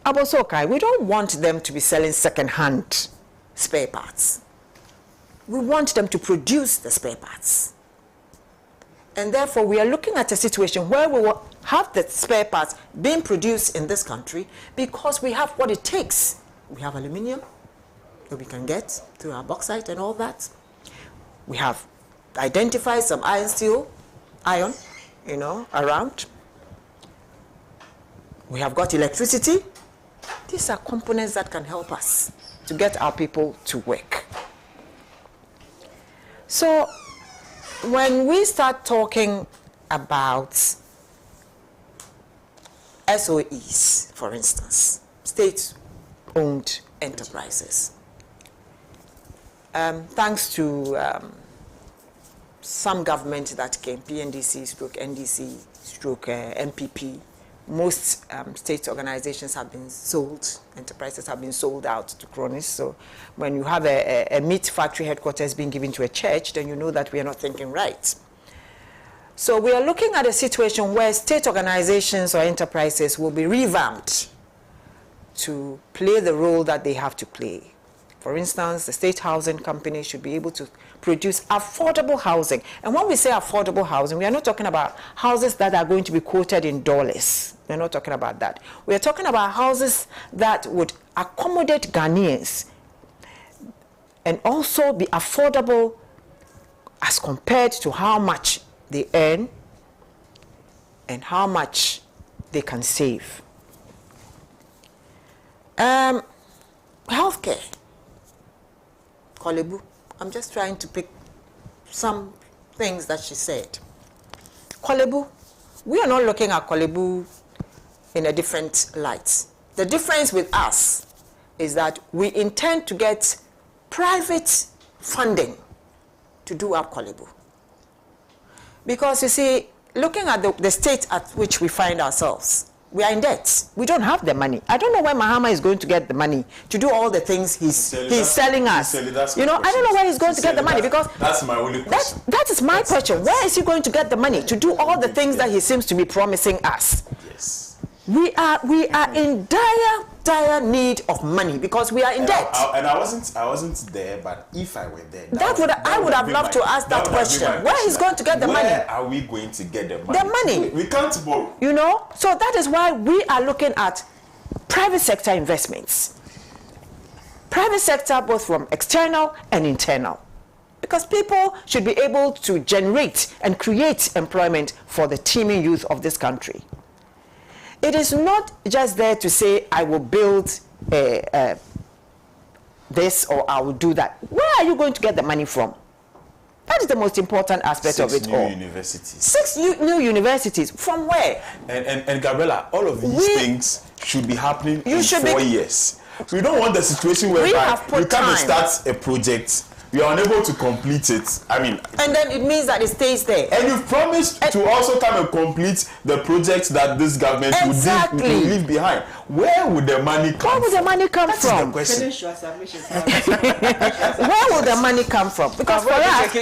Abosokai. We don't want them to be selling second-hand spare parts. We want them to produce the spare parts. And therefore, we are looking at a situation where we will have the spare parts being produced in this country because we have what it takes. We have aluminium that we can get through our bauxite and all that. We have identified some iron, around. We have got electricity. These are components that can help us to get our people to work. So, when we start talking about SOEs, for instance, state-owned enterprises, thanks to some government that came, PNDC, stroke NDC, stroke MPP, most state organizations have been sold, enterprises have been sold out to cronies. So when you have a meat factory headquarters being given to a church, then you know that we are not thinking right. So we are looking at a situation where state organizations or enterprises will be revamped to play the role that they have to play. For instance, the state housing company should be able to produce affordable housing. And when we say affordable housing, we are not talking about houses that are going to be quoted in dollars. We're not talking about that. We are talking about houses that would accommodate Ghanaians and also be affordable as compared to how much they earn and how much they can save. Healthcare. Kolebu. I'm just trying to pick some things that she said. Kolebu. We are not looking at Kolebu in a different light. The difference with us is that we intend to get private funding to do up Kolebu. Because you see, looking at the state at which we find ourselves, we are in debt. We don't have the money. I don't know where Mahama is going to get the money to do all the things he's selling us. You know, I don't know where he's going to get the money, because that's my only question. That is my question. Where is he going to get the money to do all the things that he seems to be promising us? Yes. We are in dire need of money because we are in debt. I wasn't there, but if I were there, I would have loved to ask that question. Where is going to get the money? Where are we going to get the money? The money. We can't borrow. You know, so that is why we are looking at private sector investments. Private sector, both from external and internal. Because people should be able to generate and create employment for the teeming youth of this country. It is not just there to say, I will build this or I will do that. Where are you going to get the money from? That is the most important aspect of it all. 6 new universities. 6 new universities. From where? And Gabriela, all of these things should be happening in 4 years. We don't want the situation where you can't start a project, you are unable to complete it. I mean, and then it means that it stays there. And you've promised to also come and complete the projects that this government will leave behind. Where would the money come from? Where would the money come from? Finish your submission. Where will the money come from? Because for us,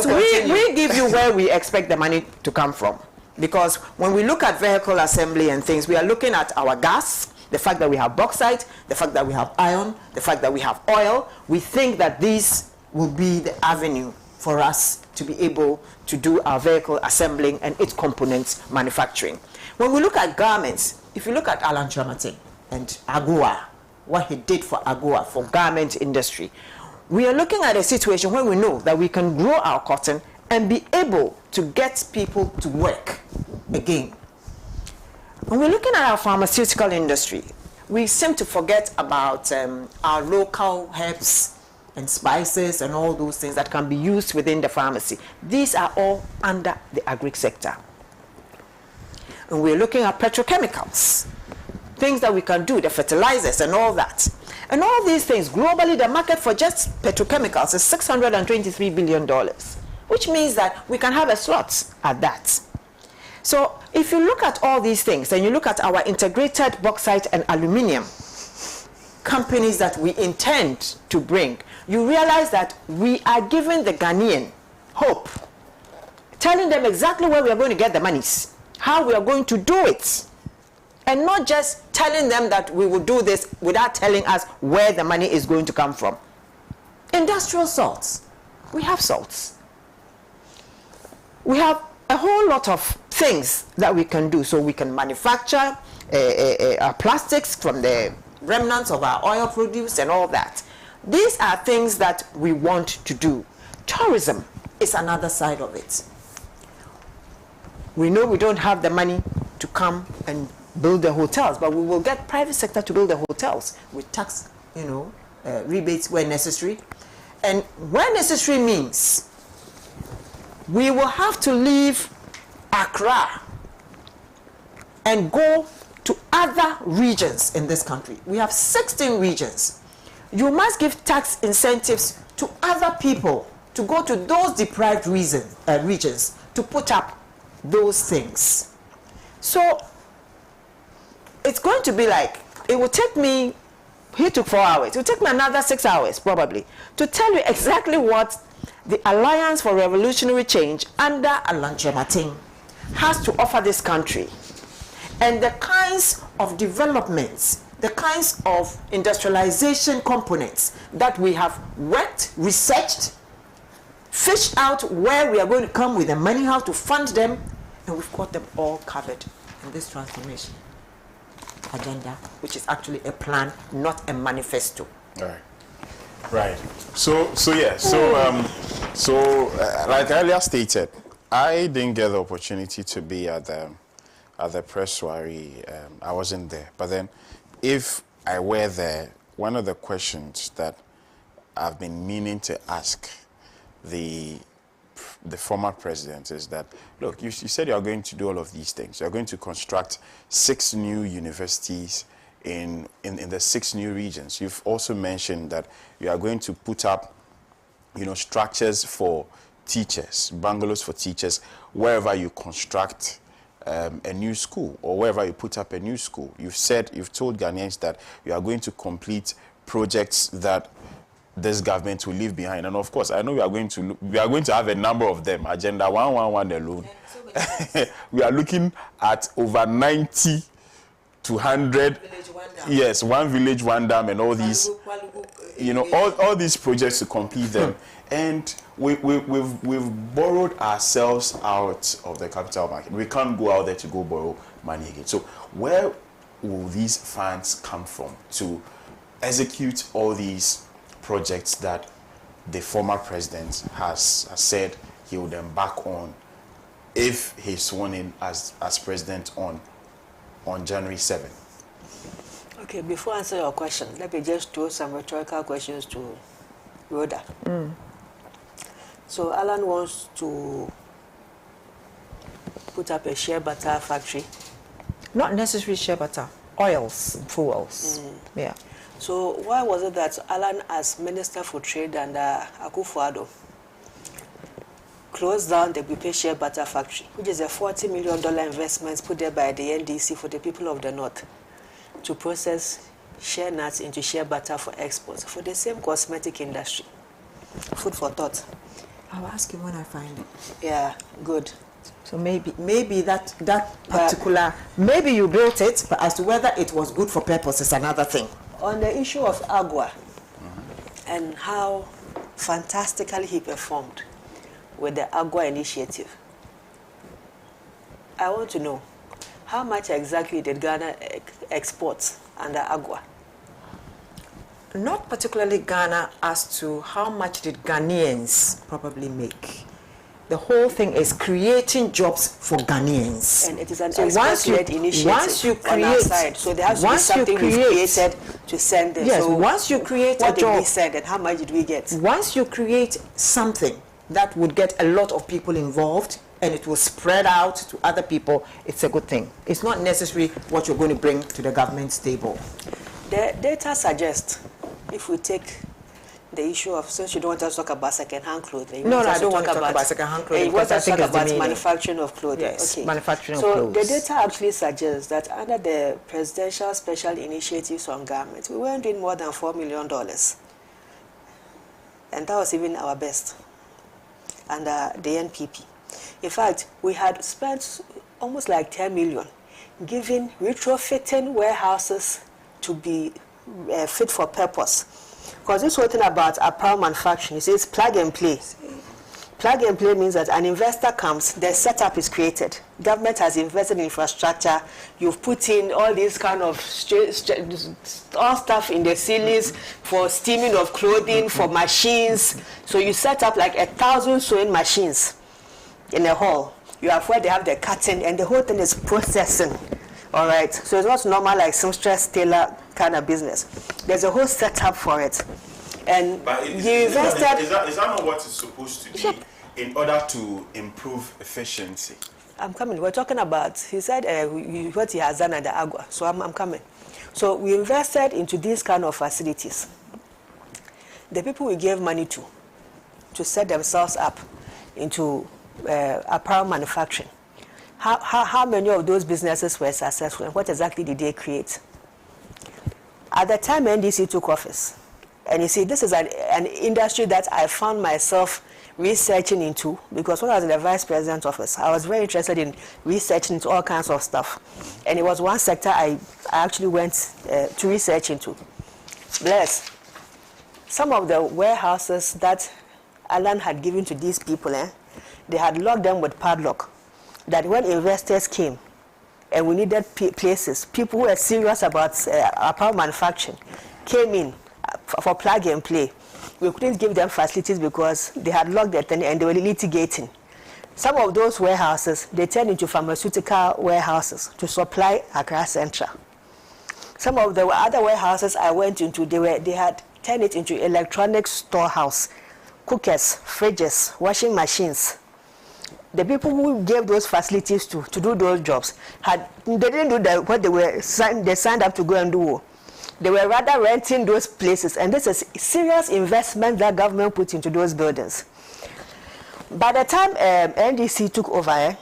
we give you where we expect the money to come from. Because when we look at vehicle assembly and things, we are looking at our gas, the fact that we have bauxite, the fact that we have iron, the fact that we have oil. We think that these will be the avenue for us to be able to do our vehicle assembling and its components manufacturing. When we look at garments, if you look at Alan Chamatin and AGOA, what he did for AGOA, for garment industry, we are looking at a situation where we know that we can grow our cotton and be able to get people to work again. When we're looking at our pharmaceutical industry, we seem to forget about our local herbs and spices and all those things that can be used within the pharmacy. These are all under the agri sector. And we're looking at petrochemicals, things that we can do, the fertilizers and all that. And all these things, globally, the market for just petrochemicals is $623 billion, which means that we can have a slot at that. So if you look at all these things and you look at our integrated bauxite and aluminium companies that we intend to bring, you realize that we are giving the Ghanaian hope, telling them exactly where we are going to get the monies, how we are going to do it, and not just telling them that we will do this without telling us where the money is going to come from. Industrial salts. We have salts. We have a whole lot of things that we can do. So we can manufacture plastics from the remnants of our oil produce and all that. These are things that we want to do. Tourism is another side of it. We know we don't have the money to come and build the hotels, but we will get private sector to build the hotels with tax, rebates where necessary. And where necessary means we will have to leave Accra and go to other regions in this country. We have 16 regions. You must give tax incentives to other people to go to those deprived regions to put up those things. So it's going to be like, it will take me, he took 4 hours, it will take me another 6 hours probably to tell you exactly what the Alliance for Revolutionary Change under Alan Chematin has to offer this country, and the kinds of developments, the kinds of industrialization components that we have worked, researched, fished out where we are going to come with the money, how to fund them, and we've got them all covered in this transformation agenda, which is actually a plan, not a manifesto. All right. Right. So like I earlier stated, I didn't get the opportunity to be at the press soiree. I wasn't there. But then, if I were there, one of the questions that I've been meaning to ask the former president is that, look, you said you are going to do all of these things. You are going to construct 6 new universities in the 6 new regions. You've also mentioned that you are going to put up, structures for teachers, bungalows for teachers, wherever you construct a new school or wherever you put up a new school. You've told Ghanaians that you are going to complete projects that this government will leave behind. And of course, I know we are going to have a number of them. Agenda 111 alone. We are looking at over 90 to 100. Yes, one village, one dam, and all these, all these projects to complete them. And we've borrowed ourselves out of the capital market. We can't go out there to go borrow money again. So where will these funds come from to execute all these projects that the former president has said he would embark on if he's sworn in as president on January 7th? Okay, before I answer your question, let me just throw some rhetorical questions to Rhoda. So Alan wants to put up a shea butter factory. Not necessarily shea butter, oils, fuels. Yeah. So why was it that Alan, as Minister for Trade under Akufo-Addo, closed down the Bupe shea butter factory, which is a $40 million investment put there by the NDC for the people of the North to process shea nuts into shea butter for export for the same cosmetic industry? Food for thought. I'll ask you when I find it. Yeah, good. So maybe that particular, maybe you built it, but as to whether it was good for purpose is another thing. On the issue of Agua and how fantastically he performed with the Agua initiative, I want to know how much exactly did Ghana export under Agua? Not particularly Ghana, as to how much did Ghanaians probably make. The whole thing is creating jobs for Ghanaians. And it is an export-led initiative on our side. So there has to be something we've created to send them. Yes, so once you create what a job, did we send and how much did we get? Once you create something that would get a lot of people involved and it will spread out to other people, it's a good thing. It's not necessarily what you're going to bring to the government's table. The data suggests, if we take the issue of, since you don't want us to talk about second-hand clothing. No, I don't want to talk about second-hand clothing. You want us to talk about demeaning. Manufacturing of clothing. Yes, okay. manufacturing of So clothes. the data actually suggests that under the presidential special initiatives on garments, we weren't doing more than $4 million. And that was even our best under the NPP. In fact, we had spent almost like 10 million giving retrofitting warehouses to be fit for purpose. Because this whole thing about apparel manufacturing, it says plug and play. Plug and play means that an investor comes, the setup is created. Government has invested in infrastructure. You've put in all these kind of all stuff in the ceilings for steaming of clothing, for machines. So you set up like 1,000 sewing machines in a hall. You have where they have the cutting, and the whole thing is processing. All right. So it's not normal like seamstress tailor kind of business. There's a whole setup for it. And you invested. Is that not what it's supposed to be in order to improve efficiency? I'm coming. We're talking about, he said what he has done at the Agua. So I'm coming. So we invested into these kind of facilities. The people we gave money to set themselves up into apparel manufacturing. How many of those businesses were successful, and what exactly did they create? At the time NDC took office, and you see, this is an industry that I found myself researching into, because when I was in the vice president's office, I was very interested in researching into all kinds of stuff. And it was one sector I actually went to research into. Bless. Some of the warehouses that Alan had given to these people, they had locked them with padlock. That when investors came and we needed places, people who were serious about apparel manufacturing came in for plug and play. we couldn't give them facilities because they had locked their tenant and they were litigating. Some of those warehouses, they turned into pharmaceutical warehouses to supply Accra Central. Some of the other warehouses I went into, they had turned it into electronics storehouse, cookers, fridges, washing machines. The people who gave those facilities to do those jobs they didn't do what they signed up to go and do. They were rather renting those places, and this is serious investment that government put into those buildings. By the time NDC took over,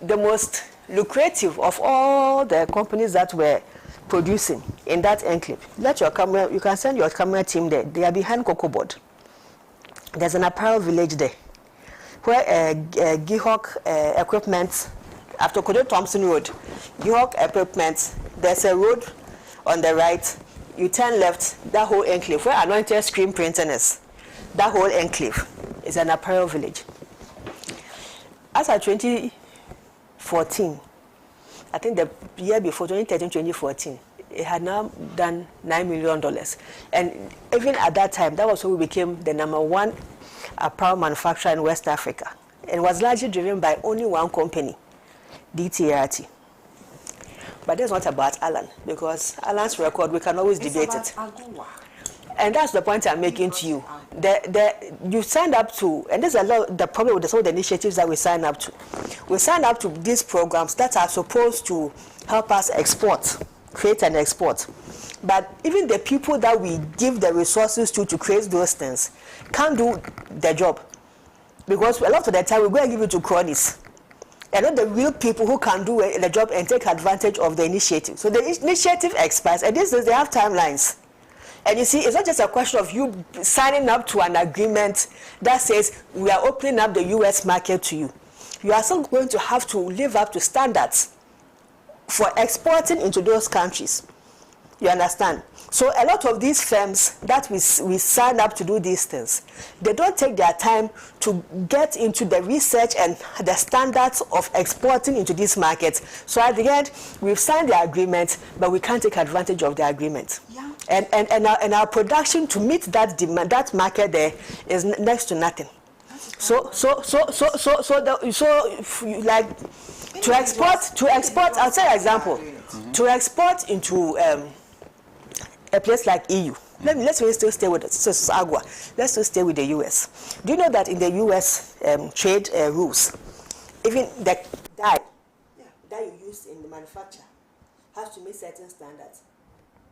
the most lucrative of all the companies that were producing in that enclave, you can send your camera team there. They are behind Cocoa Board. There's an apparel village there, where Gihawk equipment, after Kodo Thompson Road, Gihawk equipment, there's a road on the right, you turn left, that whole enclave, where Anointed Screen Printing is, that whole enclave is an apparel village. As of 2014, I think the year before, 2013, 2014, it had now done $9 million. And even at that time, that was when we became the #1 apparel manufacturer in West Africa. It was largely driven by only one company, DTRT. But that's not about Alan, because Alan's record, we can always debate it. And that's the point I'm making to you. You signed up to, and there's a lot, the problem with some of the initiatives that we sign up to. We sign up to these programs that are supposed to help us export, create and export. But even the people that we give the resources to create those things can't do the job. Because a lot of the time we go and give it to cronies. And not the real people who can do the job and take advantage of the initiative. So the initiative expires, and these days they have timelines. And you see, it's not just a question of you signing up to an agreement that says we are opening up the U.S. market to you. You are still going to have to live up to standards for exporting into those countries. You understand? So a lot of these firms that we sign up to do these things, they don't take their time to get into the research and the standards of exporting into these markets. So at the end, we've signed the agreement, but we can't take advantage of the agreement. Yeah. And our production to meet that demand, that market there, is next to nothing. So like to export. I'll say an example. Mm-hmm. To export into a place like EU. Let's still stay with Agua. Let's still stay with the US. Do you know that in the US trade rules, even the dye that you use in the manufacture has to meet certain standards,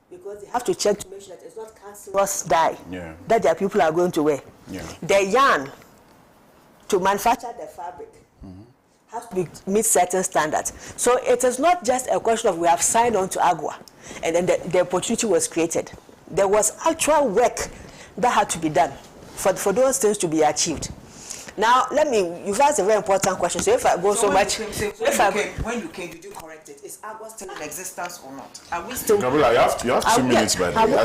because they have to check to make sure that it's not cancerous dye that their people are going to wear. Yeah. The yarn to manufacture the fabric has to meet certain standards. So it is not just a question of we have signed on to Agua and then the opportunity was created. There was actual work that had to be done for those things to be achieved. Now, you've asked a very important question. So if I go when you came, did you correct it? Is Agua still in existence or not? Are we still? Gabula, you have 2 minutes, by the way. The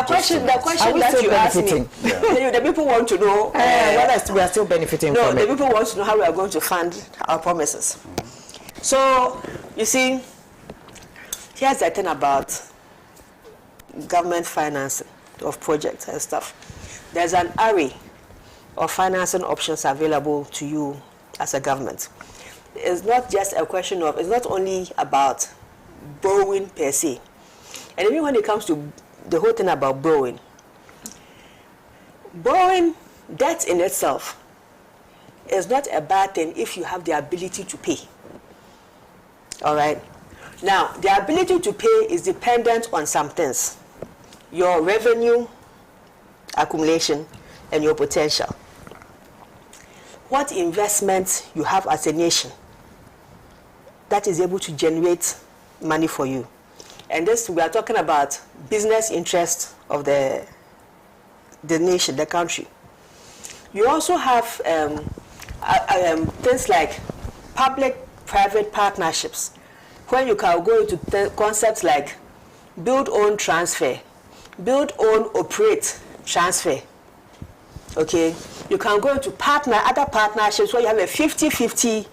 question that you asked me, the people want to know whether we are still benefiting from it. No, the people want to know how we are going to fund our promises. So, you see, here's the thing about government financing of projects and stuff. There's an array of financing options available to you as a government. It's not just a question of, it's not only about borrowing per se. And even when it comes to the whole thing about borrowing, debt in itself is not a bad thing if you have the ability to pay. All right? Now, the ability to pay is dependent on some things. Your revenue accumulation and your potential. What investments you have as a nation that is able to generate money for you. And this, we are talking about business interests of the nation, the country. You also have things like public-private partnerships, where you can go into concepts like build, own, transfer, build, own, operate, transfer. Okay, you can go into other partnerships where you have a 50-50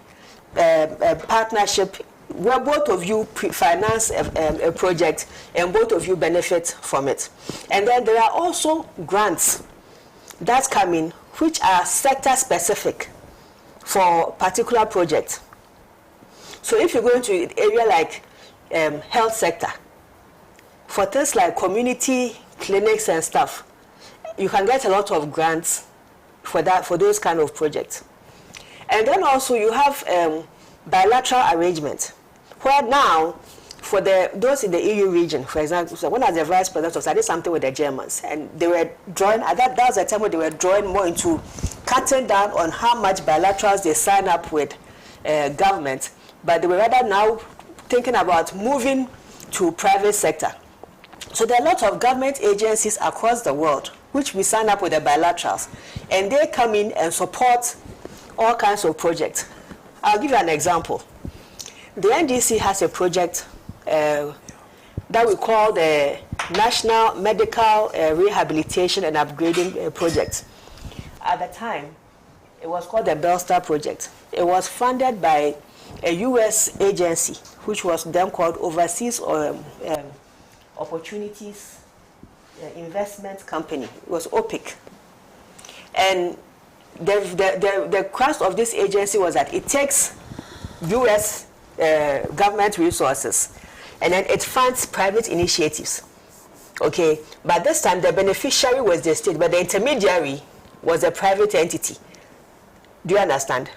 partnership where both of you finance a project and both of you benefit from it. And then there are also grants that come in which are sector specific for particular projects. So if you go into an area like health sector, for things like community clinics and stuff, you can get a lot of grants for that, for those kind of projects. And then also you have bilateral arrangements, where now for those in the EU region, for example, so when I was the vice president, I did something with the Germans, and they were drawing, that was the time when they were drawing more into cutting down on how much bilaterals they sign up with government, but they were rather now thinking about moving to private sector. So there are a lot of government agencies across the world which we sign up with the bilaterals, and they come in and support all kinds of projects. I'll give you an example. The NDC has a project that we call the National Medical Rehabilitation and Upgrading Project. At the time, it was called the Bellstar Project. It was funded by a U.S. agency, which was then called Overseas Opportunities Investment Company. It was OPIC. And the crux of this agency was that it takes U.S. government resources and then it funds private initiatives. Okay, but this time the beneficiary was the state, but the intermediary was a private entity. Do you understand?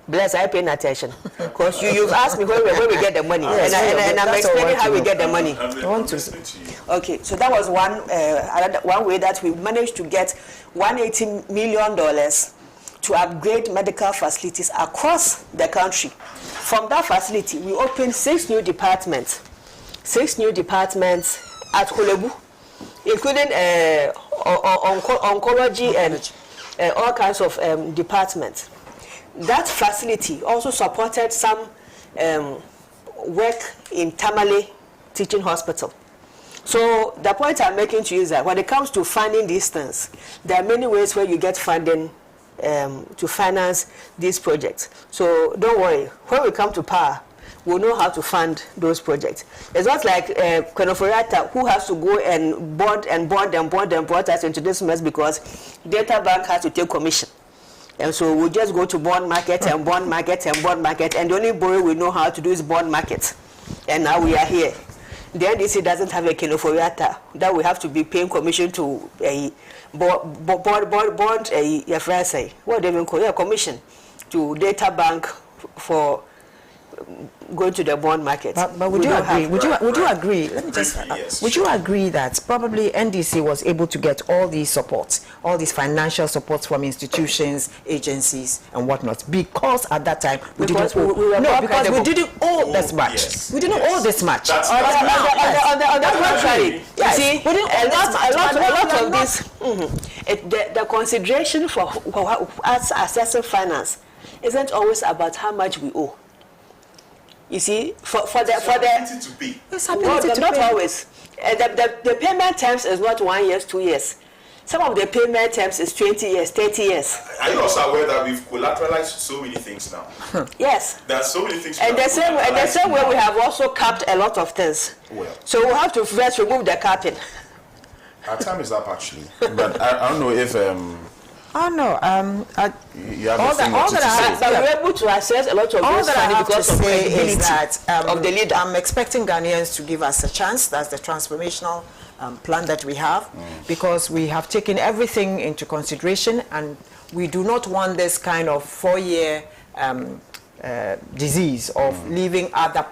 Bless, are you paying attention? Because you've asked me where we get the money, yes, and I'm explaining how we get the money. I want to listen to you. Okay, so that was one way that we managed to get $180 million to upgrade medical facilities across the country. From that facility, we opened 6 new departments at Kolebu, including oncology and all kinds of departments. That facility also supported some work in Tamale Teaching Hospital. So the point I'm making to you is that when it comes to funding these things, there are many ways where you get funding to finance these projects. So don't worry, when we come to power, we'll know how to fund those projects. It's not like Kenoforiata, who has to go and bond us into this mess because Data Bank has to take commission. And so we'll just go to bond market, and the only borrow we know how to do is bond market. And now we are here. The NDC doesn't have a Kenoforiata that we have to be paying commission to a what they even call a commission to Data Bank for going to the bond market. But would you agree? Would you agree? Let me just. Yes, would you agree that probably NDC was able to get all these supports, all these financial supports from institutions, agencies, and whatnot, because at that time we didn't owe this much. Yes. We didn't owe this much. On the contrary, you see, a lot of this, the consideration for us assessing finance isn't always about how much we owe. You see, for the To pay. not always. The payment terms is not 1 year, 2 years. Some of the payment terms is 20 years, 30 years. Are you also aware that we've collateralized so many things now? Yes. There are so many things. And the same way we have also capped a lot of things. Well, So we have to first remove the capping. our time is up actually, but I don't know if Oh no, you have all a thing that to I say. have- But we're able to access a lot of all this that I money have to because of say credibility is that of the leader. I'm expecting Ghanaians to give us a chance. That's the transformational plan that we have, because we have taken everything into consideration, and we do not want this kind of 4-year disease of leaving other